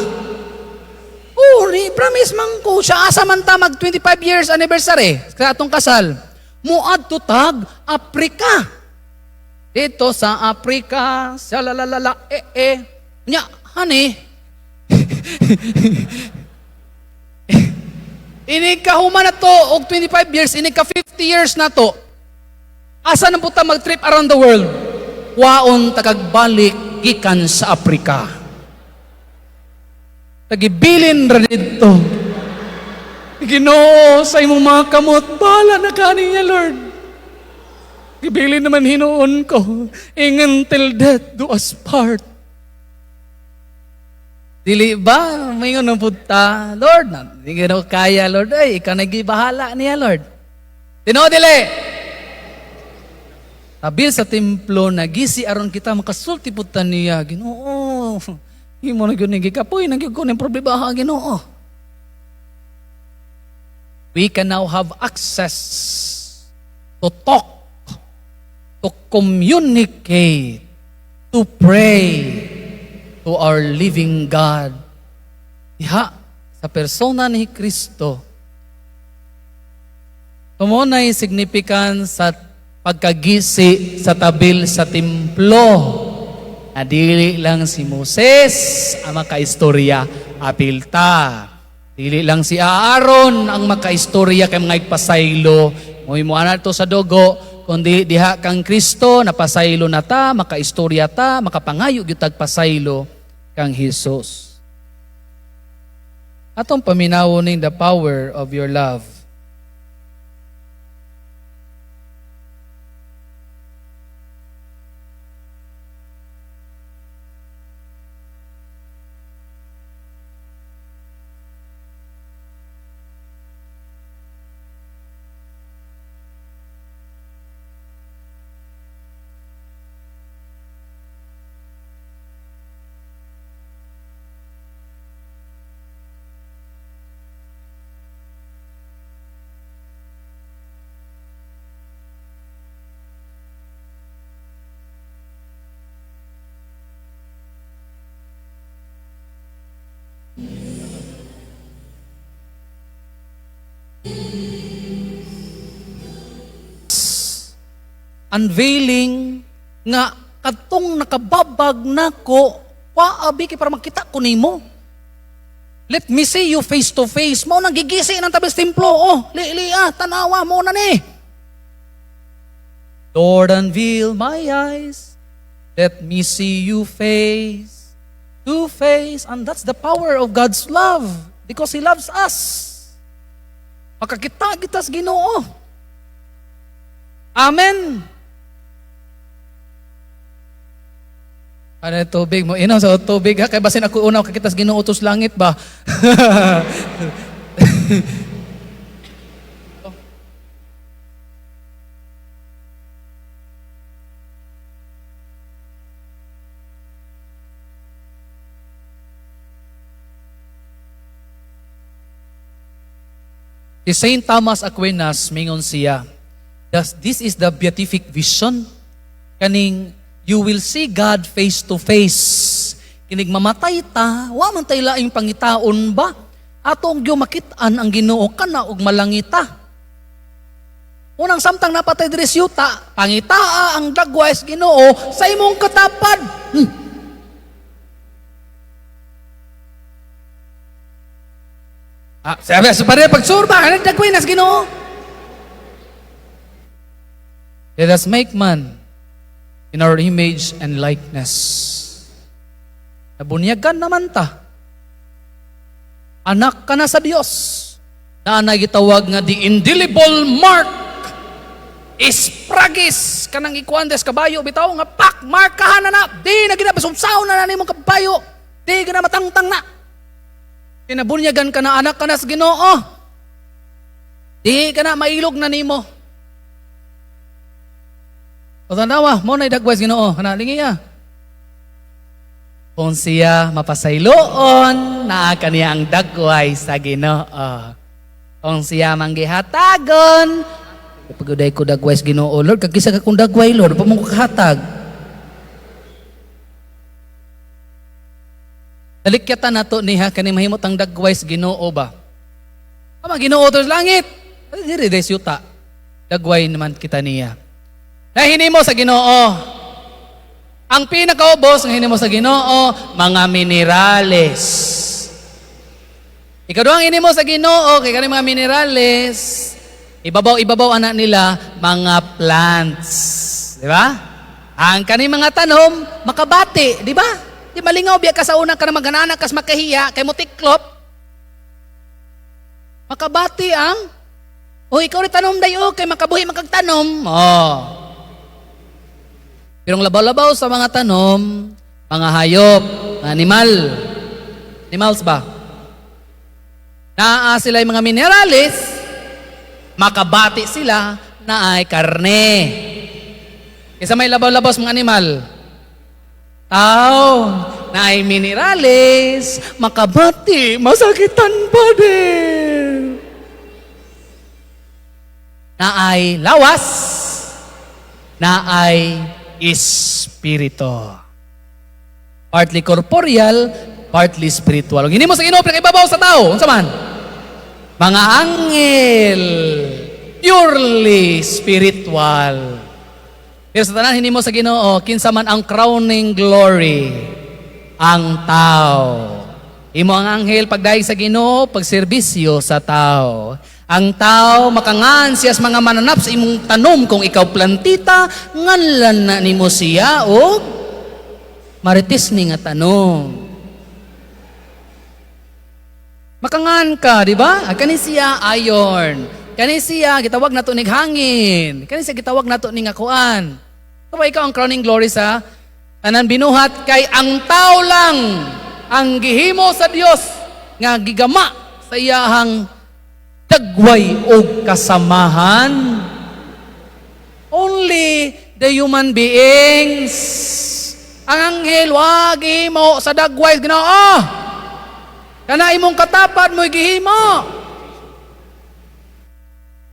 Oo, promise man ko. Siya asa man ta mag-25 years anniversary sa atong kasal. Muad tutag, Africa. Dito sa Africa, sa lalalala, Nya, honey, ini ka human na to, og 25 years, ini ka 50 years na to. Asa na puta mag-trip around the world? Waon tagagbalik gikan sa Africa. Tagibilin ra dito. Ginoo, sa imong mga kamot, bahala na kaniya, Lord. Gibilin naman hinuon ko, until death do us part. Dili ba? May nga punta, Lord, hindi ka kaya, Lord. Ay, ikaw nagibahala niya, Lord. Dili. Tabil sa templo, nagisi aron kita makasulti putan niya. Ginoo, himo na yun nagikapoy, nagyog ko ng problema, Ginoo. We can now have access to talk, to communicate, to pray, to our living God. Diha, sa persona ni Kristo, tumunay significance sa pagkagisi sa tabil sa templo. na dili lang si Moses ang makaistorya, apilta. Dili lang si Aaron ang makaistorya kay mga igpasaylo. Muhimuan to sa dugo, kundi diha kang Kristo, napasaylo na ta, makaistorya ta, makapangayo gyud tag pasaylo kang Hesus. Atong paminawon the power of your love. Unveiling nga kadtong nakababag nako paabi kay para makita ko nimo. Let me see you face to face. Mao nang gigisi ng tabis templo. Oh, lilia tanawa mo na ni. Lord, unveil my eyes. Let me see you face to face. And that's the power of God's love because He loves us. Makakita kita sa Ginoo. Amen. Ano tubig mo? Inaw sa tubig ha? Kaya basin ako unaw kakitas ginuutos langit ba? Si Saint Thomas Aquinas, mingon siya, this is the beatific vision. Kaning you will see God face to face. Kinig mamatay ta, wa man tay laing pangitaon ba? Atong gyo makitaan ang Ginoo kana og malangita. Unang samtang napatay diri siyuta, pangitaa ang dagway sa Ginoo sa imong katapad. Sabi sa pare pagsurba, ano dagway na sa Ginoo? Let us make man in our image and likeness. Nabunyagan naman ta. Anak ka na sa Diyos. Na gitawag nga the indelible mark is pragis. Kanang ikuandes kabayo bitaw nga pak markahan na na. Di na ginabasumsaw na na mong kabayo. Di na matangtang na. Kinabunyagan ka na anak ka na sa Ginoo. Di ka na mailog na nimo. O tanawa, mo na idagway sa Ginoo. Hanalingi ya. Kung siya mapasayloon, naa kaniya ang dagway sa Ginoo. Kung siya manggihatagon, paguday ko dagway sa Ginoo, Lord, kagisa ka kong dagway, Lord, pa mong kahatag. Nalikyatan na to niya, kani mahimot ang dagway sa Ginoo ba? Ama, Ginoo to sa langit. Diri des yuta. Dagway naman kita niya. Na hinimo sa Ginoo. Ang pinakaubos ng hinimo sa Ginoo, mga minerales. Ikaduhang hinimo sa Ginoo, kay kanang mga minerales, ibabaw anak nila, mga plants. Di ba? Ang kaning mga tanom, makabati. Di ba? Di malingaw biya ka sa una ka na magananak kas makahiya, kay mo tiklop. Makabati ang, ikaw rin tanom dayo, kay makabuhi magkagtanom. Pero ang labaw-labaw sa mga tanom, mga hayop, animal. Animals ba? Naa sila yung mga minerales, makabati sila na ay karne. Kaysa may labaw-labaw sa mga animal, tao, na ay minerales, makabati, masakitan pa din. Na ay lawas, na ay espiritu. Partly corporeal, partly spiritual. Hindi mo sa Ginoo pinakaibabaw sa tao. Unsa man? Mga anghel, purely spiritual. Pero sa tanan hinimo sa Ginoo, kinsa man ang crowning glory? Ang tao. Imo ang anghel pagdaig sa Ginoo, pagserbisyo sa tao. Ang tao makangan siya sa mga mananap sa imong tanom kung ikaw plantita, nganlan na nimo siya o maritis ni nga tanom. Makangan ka, di ba? Kani siya iron. Kani siya gitawag nato ning hangin. Kani siya gitawag nato ning akuan. Kaya ikaw ang crowning glory sa tanan binuhat kay ang tao lang ang gihimo sa Dios nga gigama sa iyahang dagway o kasamahan. Only the human beings. Ang anghel wa gihimo sa dagway Ginoo. Kana imong katapad mo gihimo.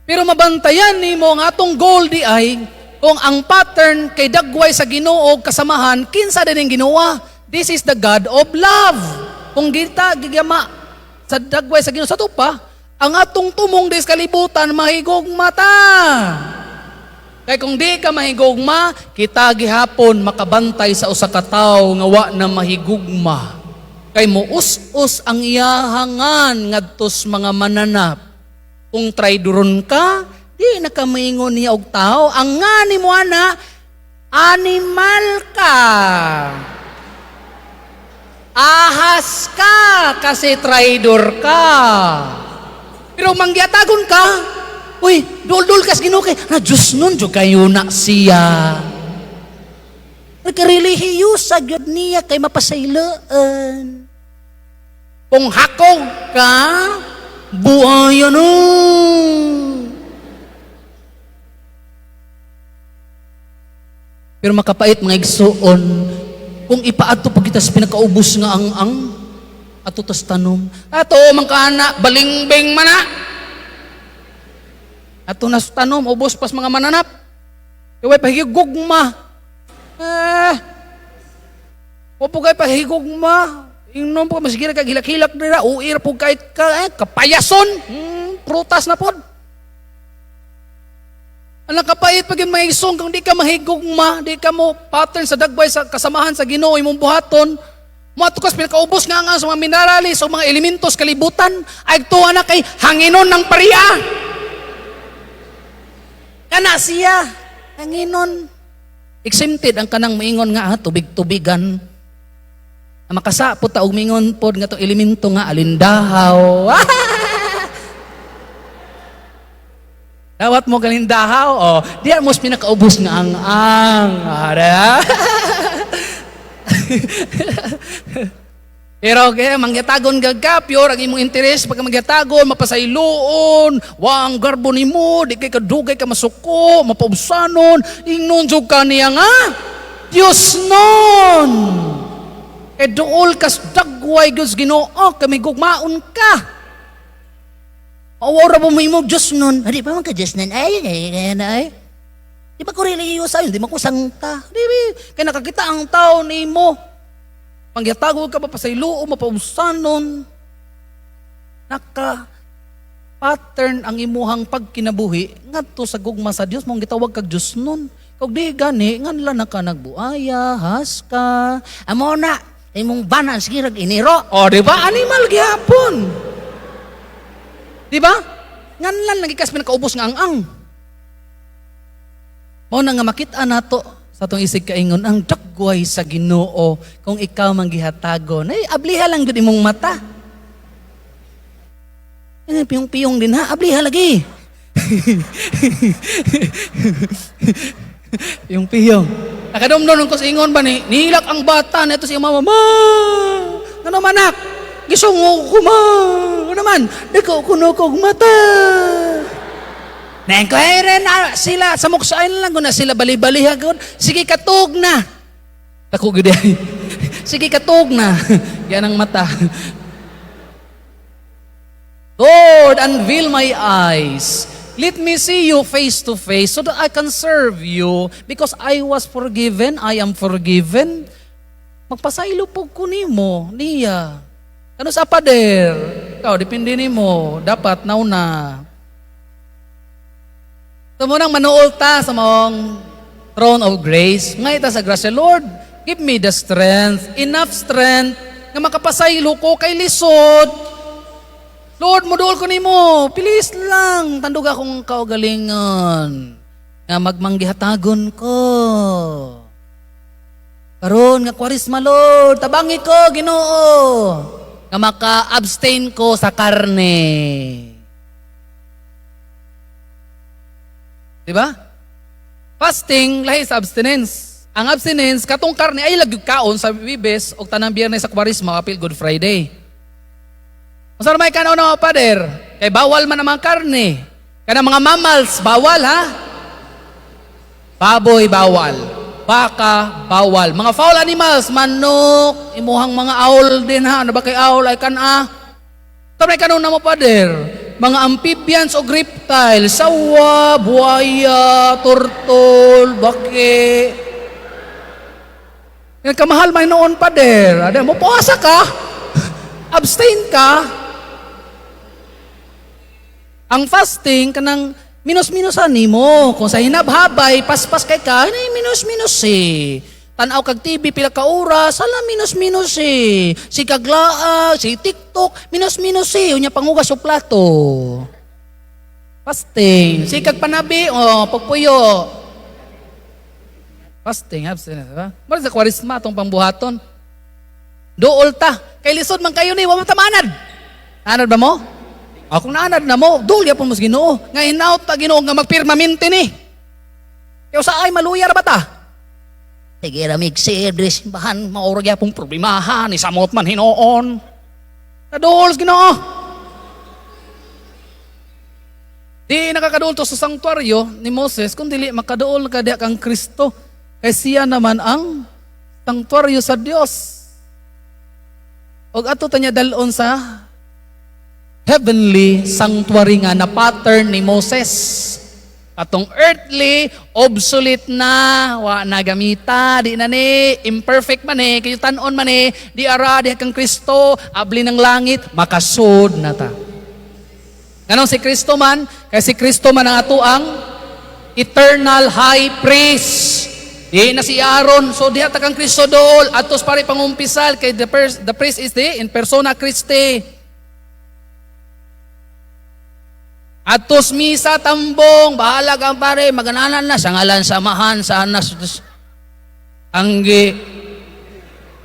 Pero mabantayan nimo nga atong goal di ay kung ang pattern kay dagway sa Ginoo kasamahan kinsa din ang ginawa. This is the God of love. Kung kita gigama sa dagway sa Ginoo sa tupa, ang atong tumong des kalibutan mahigugma ta. Kay kung di ka mahigugma, kita gihapon makabantay sa usa ka tawo nga wa na mahigugma. Kay muus-us ang iyahangan ngadtos mga mananap. Kung traidoron ka, di na ka maingon niya og tao. Ang nga ni mo ana, animal ka. Ahas ka kasi traidor ka. Pero mangyatagon ka, uy, dul-dul kas Ginoo kay na Diyos nun jud kayo na siya. Nagkarelihiyo sa gyud niya kay mapasayloan. Kung hakog ka, buhayan nun. Pero makapait mga igsuon, kung ipaadto pa kita sa pinakaubos nga ang ato tas tanom. Ato man kana balingbing mana. Ato nas tanom ubos pas mga mananap. Kay pahigugma. Wa po kay pahigugma. Ingnon po masigira kag hilak-hilak dira uir po kay kapayason. Prutas na pod. Ang kapait pag yung mahisong kung di ka mahigugma, di ka mo pattern sa dagway sa kasamahan sa Ginoo imong buhaton, mo atukas pinakaubos nga sa mga mineralis o mga elementos kalibutan, ay tuwa na kay hanginon ng pariya. Kana siya, hanginon. Exempted ang kanang maingon nga tubig-tubigan. Makasapot ta og mingon pod nga tong elemento nga alindahaw. Dawat mo galindahaw, diya mo pinakaubos nga ang. Pero kaya mangyatagon gagkapyor, ang imong interes pagka mangyatagon, mapasayloon, wang garbo nimo, di kay kadugay ka masuko, mapaubsanon, ingnon jud ka niya nga, Diyos nun. E dool kas dagway Diyos Ginoo, kami gugmaon ka. Awara mo mo Diyos nun. Di ba man ka Diyos nun? Ay. Di ba ko religious sa'yo? Di ba ko sangta? Di ba? Kaya nakakita ang tao ni mo. Pangyatago ka pa sa ilo o mapaumsanon. Naka-pattern ang imuhang pagkinabuhi. Ngadto sa gugma sa Diyos, mong gitawag kag Diyos nun. Kag di gani, nganla na ka nagbuaya, haska. Amo na, imong banan, sige iniro. Di ba? Animal gyapon. Di ba? Nganlan nagikas pinakaubos nga ang. Mao na nga makita nato sa atong isig kaingon ang dagway sa Ginoo kung ikaw manggihatagon. Ay abliha lang gud imong mata. Ay piyong-piyong din ha, abliha lagi. Piyong-piyong. Nakadumdum ko sa ingon ba ni nilak ang bata neto si mama. Ngano manak? Gisungo ko ma. Ano naman? Dako kuno kog mata. Neng ko na sila sa muksain lang ko na sila bali-baliha ko. Sige katog na. Dako gud ay. Sige katog na. Yan ang mata. Lord, unveil my eyes. Let me see you face to face so that I can serve you because I was forgiven, I am forgiven. Magpasaylo po ko nimo, niya. Ano sa pader? Ikaw, depende nimo. Dapat nauna. Ito mo nang manuol ta sa throne of grace. Nga ita sa grasya, Lord, give me the strength, enough strength, nga makapasaylo ko kay lisod. Lord, muduol ko nimo, pilis lang, tandog akong kaugalingon, nga magmanggihatagon ko. Karon nga kwarisma, Lord, tabangi ko, Ginoo, nga maka-abstain ko sa karne. Diba? Fasting, lahi sa abstinence. Ang abstinence, katong karne ay lagyog kaon sa Wibes o tanang Biyernes sa kwarisma, kapil Good Friday. Masa may kanaw na pader, kay bawal man ang mga karne. Kana mga mammals, bawal ha? Baboy, bawal. Baka, bawal. Mga foul animals, manok, imuhang mga owl din ha. Ano ba kay owl ay kana? Tamay kanaw na mo pader. Mga amphibians o reptile, sawa, buhaya, turtle, baki. Yan kamahal may noon pader. Ada mo puasa ka? Abstain ka? Ang fasting kanang minus-minusan nimo. Kung sa hinabhabay, paspas kay ka, ay minus-minus eh. Tanaw kag TV pila ka oras, ala minus-minus eh. Si kaglaag, si TikTok, minus-minus eh. Unya pangugas o plato. Fasting. Si kag panabi, pagpuyo. Fasting, abstinence, ha? Mara sa kwarisma tong pambuhaton. Dool ta. Kay lisod man kayo ni, wa mo tamanad. Anad ba mo? Kung naanad na mo, dool yapon mo sa Ginoo. Nga hinaut ta Ginoo nga magpirmamente ni. Kaya sa ay maluyar ba ta? Sige ramig si Idris, bahan maurag yapong problemahan, isamot man hinoon. Kadool sa Ginoo. Di nakakadool to sa sanktuaryo ni Moses, kung dili makadool kadiya kang Kristo. Kay siya naman ang sanktuaryo sa Dios. Og ato tanya dalon sa heavenly sanctuary nga na pattern ni Moses. Atong earthly, obsolete na, wa na gamita, di na ni, imperfect man eh, kayo tanon man eh, di ara, di kang Kristo, abli ng langit, makasud na ta. Ganong si Kristo man, kaya si Kristo man ang ato ang eternal high priest. Di na si Aaron, so di kang Kristo dool, atos pare pangumpisal, kay the priest is the in persona Christi. Atos misa tambong, bahala kang pare, magananan na, sa ngalan samahan, sa anas, anggi,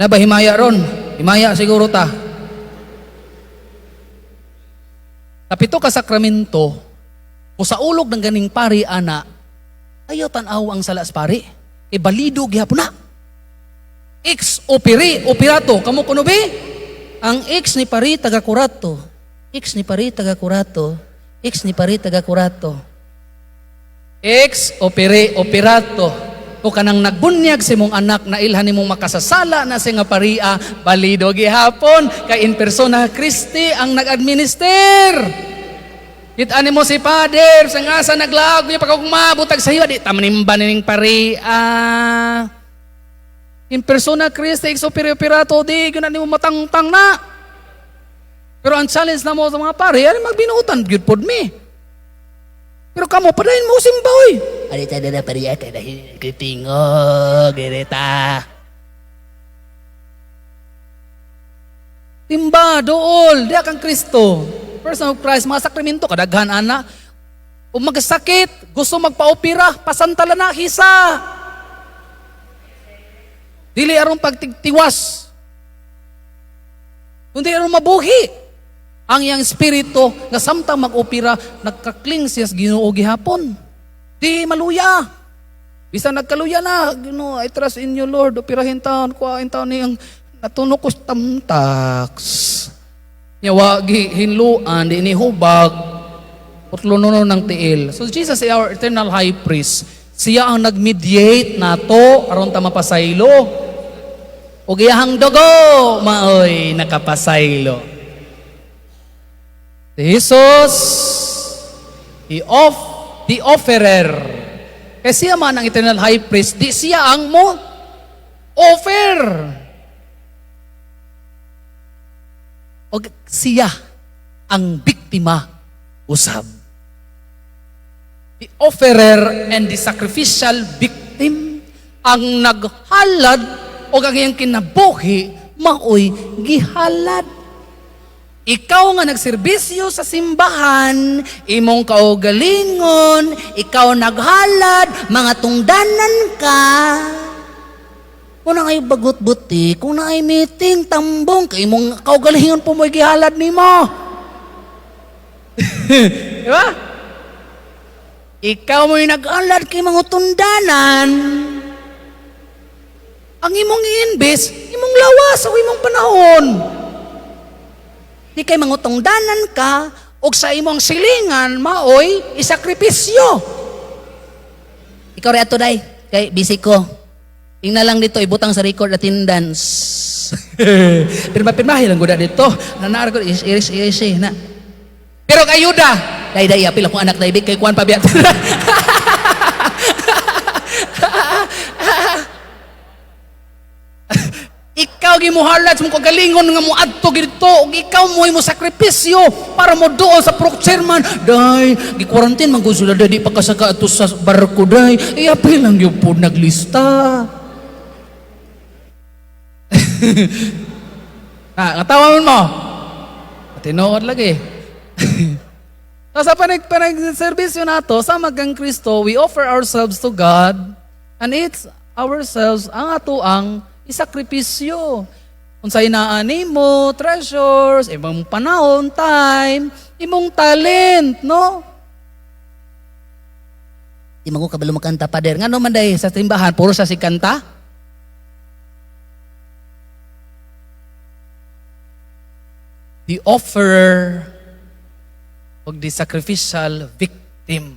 na ba himaya ron? Himaya siguro ta. Kapito ka sakramento, o sa ulog ng ganing pari, ana, ayaw tanaw ang salas pari, e balido gihapon na. Ex operi, operato, kamo kuno be? Ang ex ni pari taga kurato, ex ni pari taga kurato, ex ni pari taga kurato. Ex opere operato. O kanang nagbunyag si mong anak na ilhan nimong makasasala na si nga paria, balido gihapon kay in persona Christi ang nag-administer. Kita mo si Father sa nga sa naglaag niya pagkakuma butag sa iyo di tamanimba ning paria. In persona Christi ex opere operato di gyud nimo matangtang na. Pero ang challenge na mo sa mga pare, ay magbinuutan, good pod me. Pero kamo, padahin mo simbaw eh. Alita na pariya, kaya kitingo, girita. Timba, dool, diya kang Kristo. Person of Christ, mga sakramento, kadaghan ana. Kung magsakit, gusto magpa-opera, pasantala na, hisa. Dili arong pagtigtiwas. Kundi arong mabuhi. Ang iyang spirito nga samtang mag-opera nagkakling siya sa Ginoo gihapon. Di maluya. Bisa nagkaluya na, Ginoo, I trust in you Lord, operahin taon, kuhain taon niyang natunog ko tamtax. Nyawagi hinluan, di inihubag, putlununon ng tiil. So Jesus is our eternal high priest. Siya ang nag-mediate nato aron ta mapasaylo. Ug iyang dugo maoy nakapasaylo. Jesus, the offerer. Kasi siya man ang eternal high priest, di siya ang mo offer. O siya ang biktima usab. The offerer and the sacrificial victim victim. Ang naghalad o ang iyang kinabuhi, maoy gihalad. Ikaw nga nagserbisyo sa simbahan, imong kaugalingon, ikaw naghalad, mga tungdanan ka. Kung na ay bagot buti, kung na ay meeting, tambong, kay imong kaugalingon po mo'y gihalad ni mo. Diba? Ikaw mo'y naghalad kay mga tundanan. Ang imong i-invest, imong lawas o imong panahon. Di kay mangutong danan ka, o sa imong silingan, maoy, isakripisyo. Ikaw rin ato, day. Kay, busy ko. Tingnan lang dito, ibutang sa record attendance. Pirma-pirmahin lang guda dito. Nanaar ko, iris, na. Pero kayuda. Day, apil akong anak, day, kay kuwan pa biya. Ikaw gimuhalad sa mong kagalingon nga mo adto gito ug ikaw mo sakripisyo para mo doon sa procurement. Day, gi-quarantine man gud sila di pa kasaka ato sa barko day. Apil lang gyud po naglista. Natawa mo. Tinood lagi. Sa panag-serbisyo nato sa magang Kristo, we offer ourselves to God and it's ourselves ang ato ang isakripisyo. Kung sa inaani mo, treasures, imong panahon, time, imong talent, no? Di mo ko kabalo makanta, Pader. Nga naman dahil sa timbahan, puro sa si kanta? The offerer o the sacrificial victim.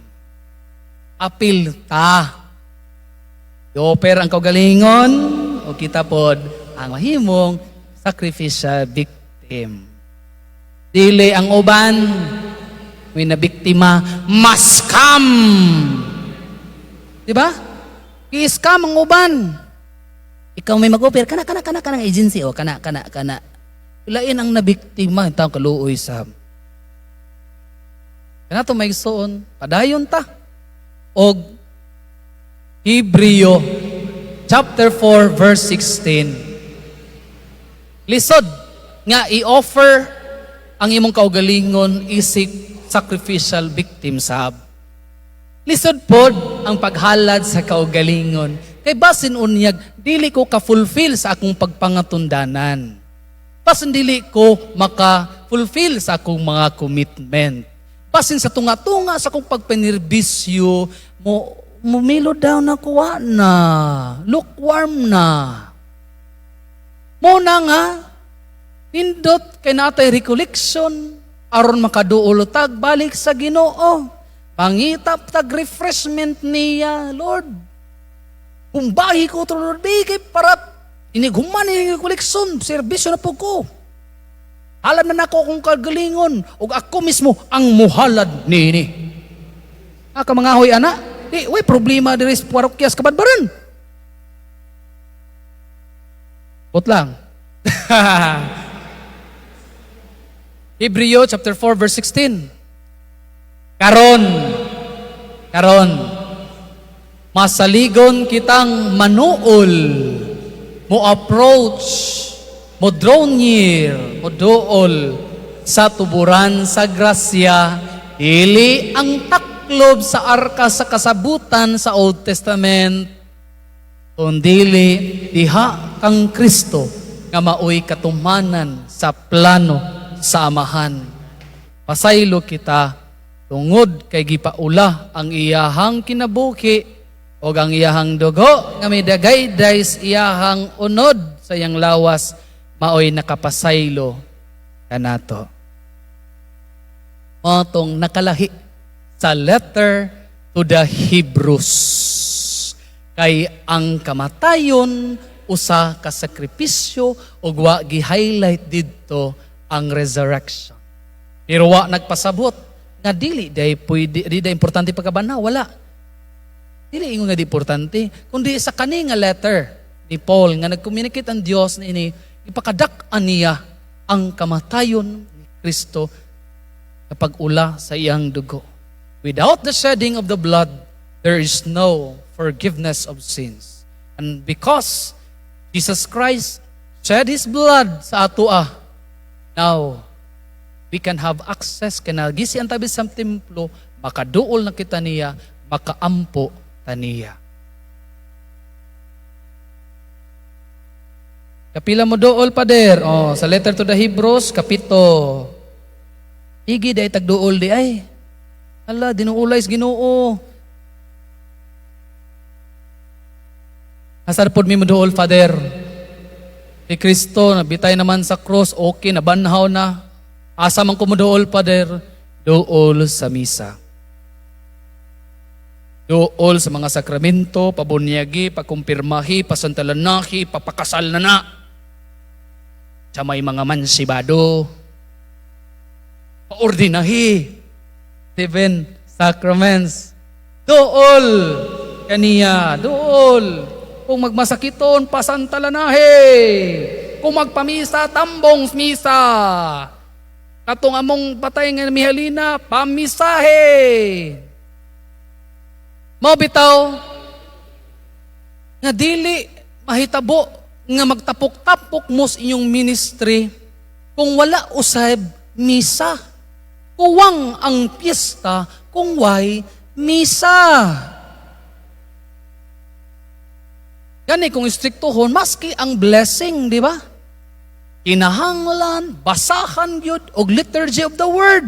Apil ta. I-offer ang kaugalingon o kita pod ang mahimong sacrificial victim. Dili ang uban may nabiktima maskam. Di ba? I-scam ang uban. Ikaw may mag-offer kana agency o kana. Ilain ang nabiktima taong kaluoy sa. Kana to may suon padayon ta. Og Hebreo chapter 4 verse 16. Lisod nga i-offer ang imong kaugalingon isip sacrificial victim sab. Lisod pod ang paghalad sa kaugalingon. Kay basin unyag dili ko ka-fulfill sa akong pagpangatundanan. Basin dili ko maka-fulfill sa akong mga commitment. Basin sa tunga-tunga sa akong pagpanirbisyo mo mumilo daw na kuha na. Lukewarm na. Muna nga, pindot kay natay recollection, aron makaduol tag balik sa Ginoo. Pangitap tag refreshment niya, Lord. Kumbahi ko ito, Lord, kay para inighuman ni recollection, serbisyo na po ko. Alam na nako akong kagalingon, ug ako mismo ang muhalad nini. Aka mga hoy ana, way problema diri sa parokyas kabadbaran. Put lang. Hebreo chapter 4 verse 16. Karon masaligon kitang manuol, mo approach, mo draw near, mo duol sa tuburan sa grasya, dili ang taklob sa arka sa kasabutan sa Old Testament, kundili diha kang Kristo nga maoy katumanan sa plano sa amahan. Pasaylo kita tungod kay gipaula ang iyahang kinabuhi o ang iyahang dugo nga may dagayday sa iyahang unod sa iyang lawas, maoy nakapasaylo kanato. Matong nakalahi sa letter to the Hebrews. Kay ang kamatayon usa ka sakripisyo ug wa gi-highlight didto ang resurrection. Pero wa nagpasabot nga dili day pwede, di day importante pagkabanaw, wala. Dili ingon nga di importante, kundi sa kani nga letter ni Paul nga nag-communicate ang Dios na ini ipakadak-an niya ang kamatayon ni Kristo kapag ula sa iyang dugo. Without the shedding of the blood, there is no forgiveness of sins. And because Jesus Christ shed His blood sa atoa, now we can have access, kanagisi ang tabi sa templo, makaduol na kita niya, makaampo taniya. Kapila mo dool, Pader? Sa letter to the Hebrews, kapito. Igi, day tagduol di ay. Ala, dinuulay sa Ginoo. Asar pod mi mo dool, Father. Si Kristo, nabitay naman sa cross, okay, nabanhaw na. Asa man ko mo dool, Father? Dool sa misa. Dool sa mga sakramento, pabunyagi, pakumpirmahi, pasantalanahi, papakasal na. Sa may mga mansibado, paordinahi, 7 sacraments. Dool kaniya, dool. Kung magmasakiton, pasantalanahi. Kung magpamisa, tambong misa. Katong among patay nga mihalina, pamisahe. Mao bitaw nga dili mahitabo nga magtapok-tapok mo sa inyong ministry kung wala usab misa. Kuwang ang piyesta kung way misa. Gani kung istriktuhon, maski ang blessing, di ba? Kinahanglan, basahan yun, og liturgy of the word.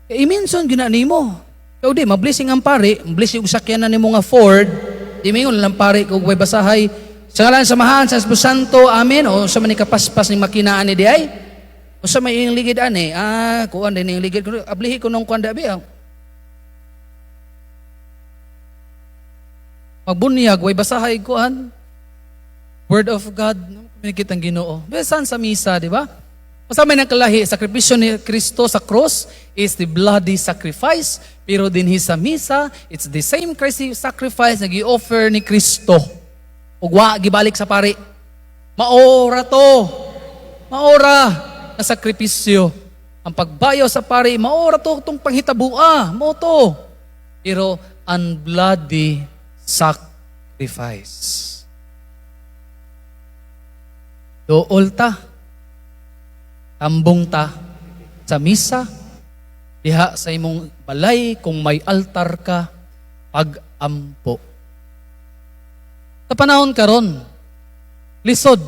Kaya iminson ginani mo. Kaya di, mablessing ang pari, mablessing yung sakyanan ni mga Ford, di mingon lang pari kung way basahay, sa ngalan samahan, sa Espiritu Santo, amen, o sa manikapaspas ni makinaan ni di ay, o sa may iyong ligid ani, kuwan din yung ligid, ablihi ko nung kuwan dabi, magbunyag, way basahay kuwan, Word of God, kuminikit ang Ginoo. Besan sa misa, di ba? Basta may nakalahi, sakripisyo ni Kristo sa cross is the bloody sacrifice, pero din sa misa, it's the same Christ sacrifice na gi-offer ni Kristo. Ugwa, gibalik sa pari. Maora to. Maora na sakripisyo. Ang pagbayo sa pari, maora to itong panghitabua. Mo to. Pero unbloody sacrifice. Dool ta. Tambong ta sa misa, diha sa imong balay kung may altar ka, pag-ampo. Sa panahon karon, lisod.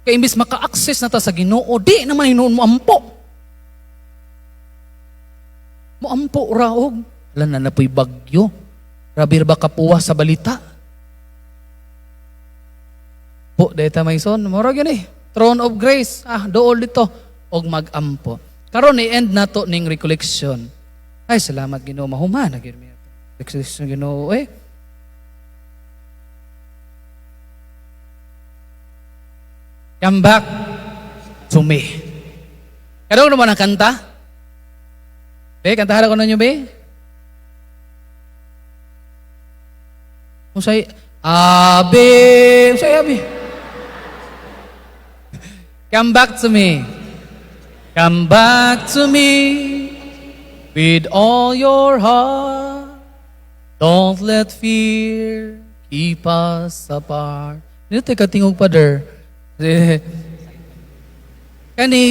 Kaya imbis maka-access na ta sa Ginoo, di naman hinuon mo ampo. Mo ampo raog. Wala na napoy bagyo. Rabir ba kapuwa sa balita? Po, deta may son, morag yun eh. Throne of Grace, dool dito, og mag-ampo. Karon i-end na to ning recollection. Ay, salamat Ginoo, mahuman na Ginoo. Recollection Ginoo, Come back to me. Kadong naman ang kanta? Be, kantahan ako na nyo, be? Musay, musay, abi. Come back to me. Come back to me with all your heart. Don't let fear keep us apart. Dito katingog pa der. Kani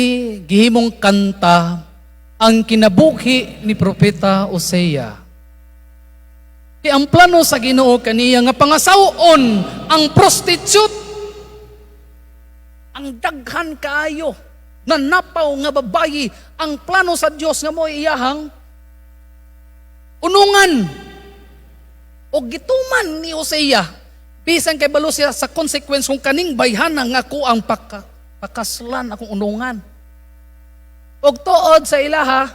gihimong kanta ang kinabuhi ni Propeta Hosea. Kaya ang plano sa Ginoo kaniya nga pangasawon ang prostitute. Ang daghan kaayo na napaw nga babayi, ang plano sa Dios nga mo iyahang unungan o gituman ni Hosea bisan kay balo siya sa consequence kung kaning bayhana nga ko ang pakaslan akong unungan og tuod sa ilaha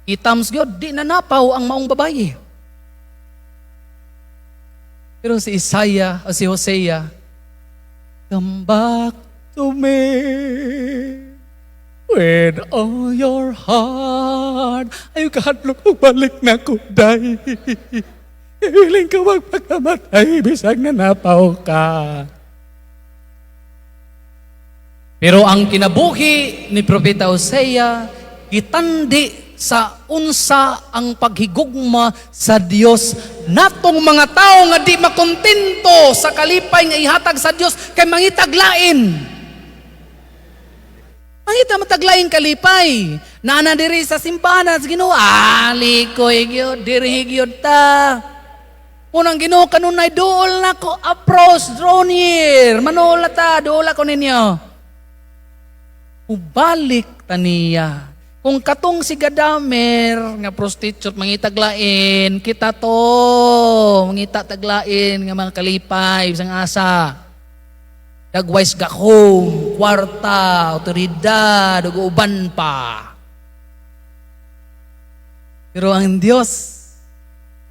itams gyud di na napaw ang maong babayi. Pero si Isaiah o si Hosea, come back to me with all your heart. Ayaw kahadlok kung balik na ko, day. Iwiling ka magpagkamatay, bisag na napaw ka. Pero ang kinabuhi ni Propeta Hosea, gitandi sa unsa ang paghigugma sa Dios natong mga tao nga di makontento sa kalipay nga ihatag sa Dios kay mangitaglain. Mangita mataglain kalipay. Nana diri sa simbahan sa Ginoo, likoy gyud diri gyud ta. Unang Ginoo kanunay duol na ko approach draw near. Manola ta duol ako ninyo. Ubalik taniya. Kung katong si Gadamer nga prostitute mangitaglain, kita to mangita taglain nga mga kalipay sang asa. Dagwise gakong, kwarta, otoridad, uban pa. Pero ang Diyos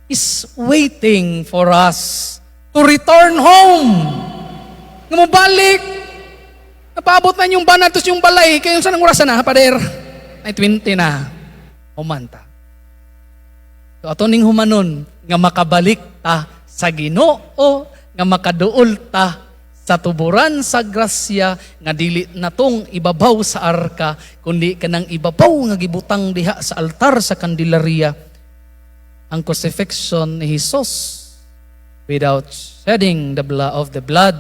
is waiting for us to return home. Nga mo balik. Napabot na yung banatos yung balay. Kaya yung sanang orasan na, pader. Ay 20 na. Umanta. So ato ning humanon, nga makabalik ta sa Ginoo, nga makaduol ta sa tuburan sa grasya, nga dili na tong ibabaw sa arka, kundi kanang ibabaw nga gibutang diha sa altar sa Candelaria. Ang crucifixion ni Jesus, without shedding the blood,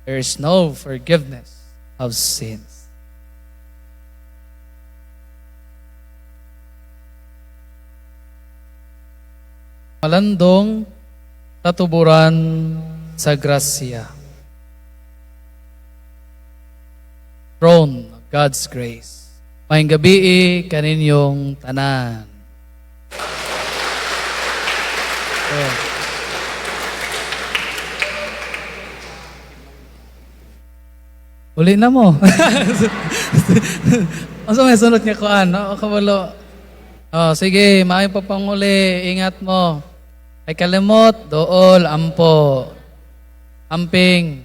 there is no forgiveness of sins. Malandong tatuburan sa grasya. Throne of God's grace. Maayong gabi kaninyong tanan. Uli na mo. Ano may sunod niya ko kabalo. Sige, maayong papanguli. Ingat mo. Ay kalimot, dool, ampo. Amping.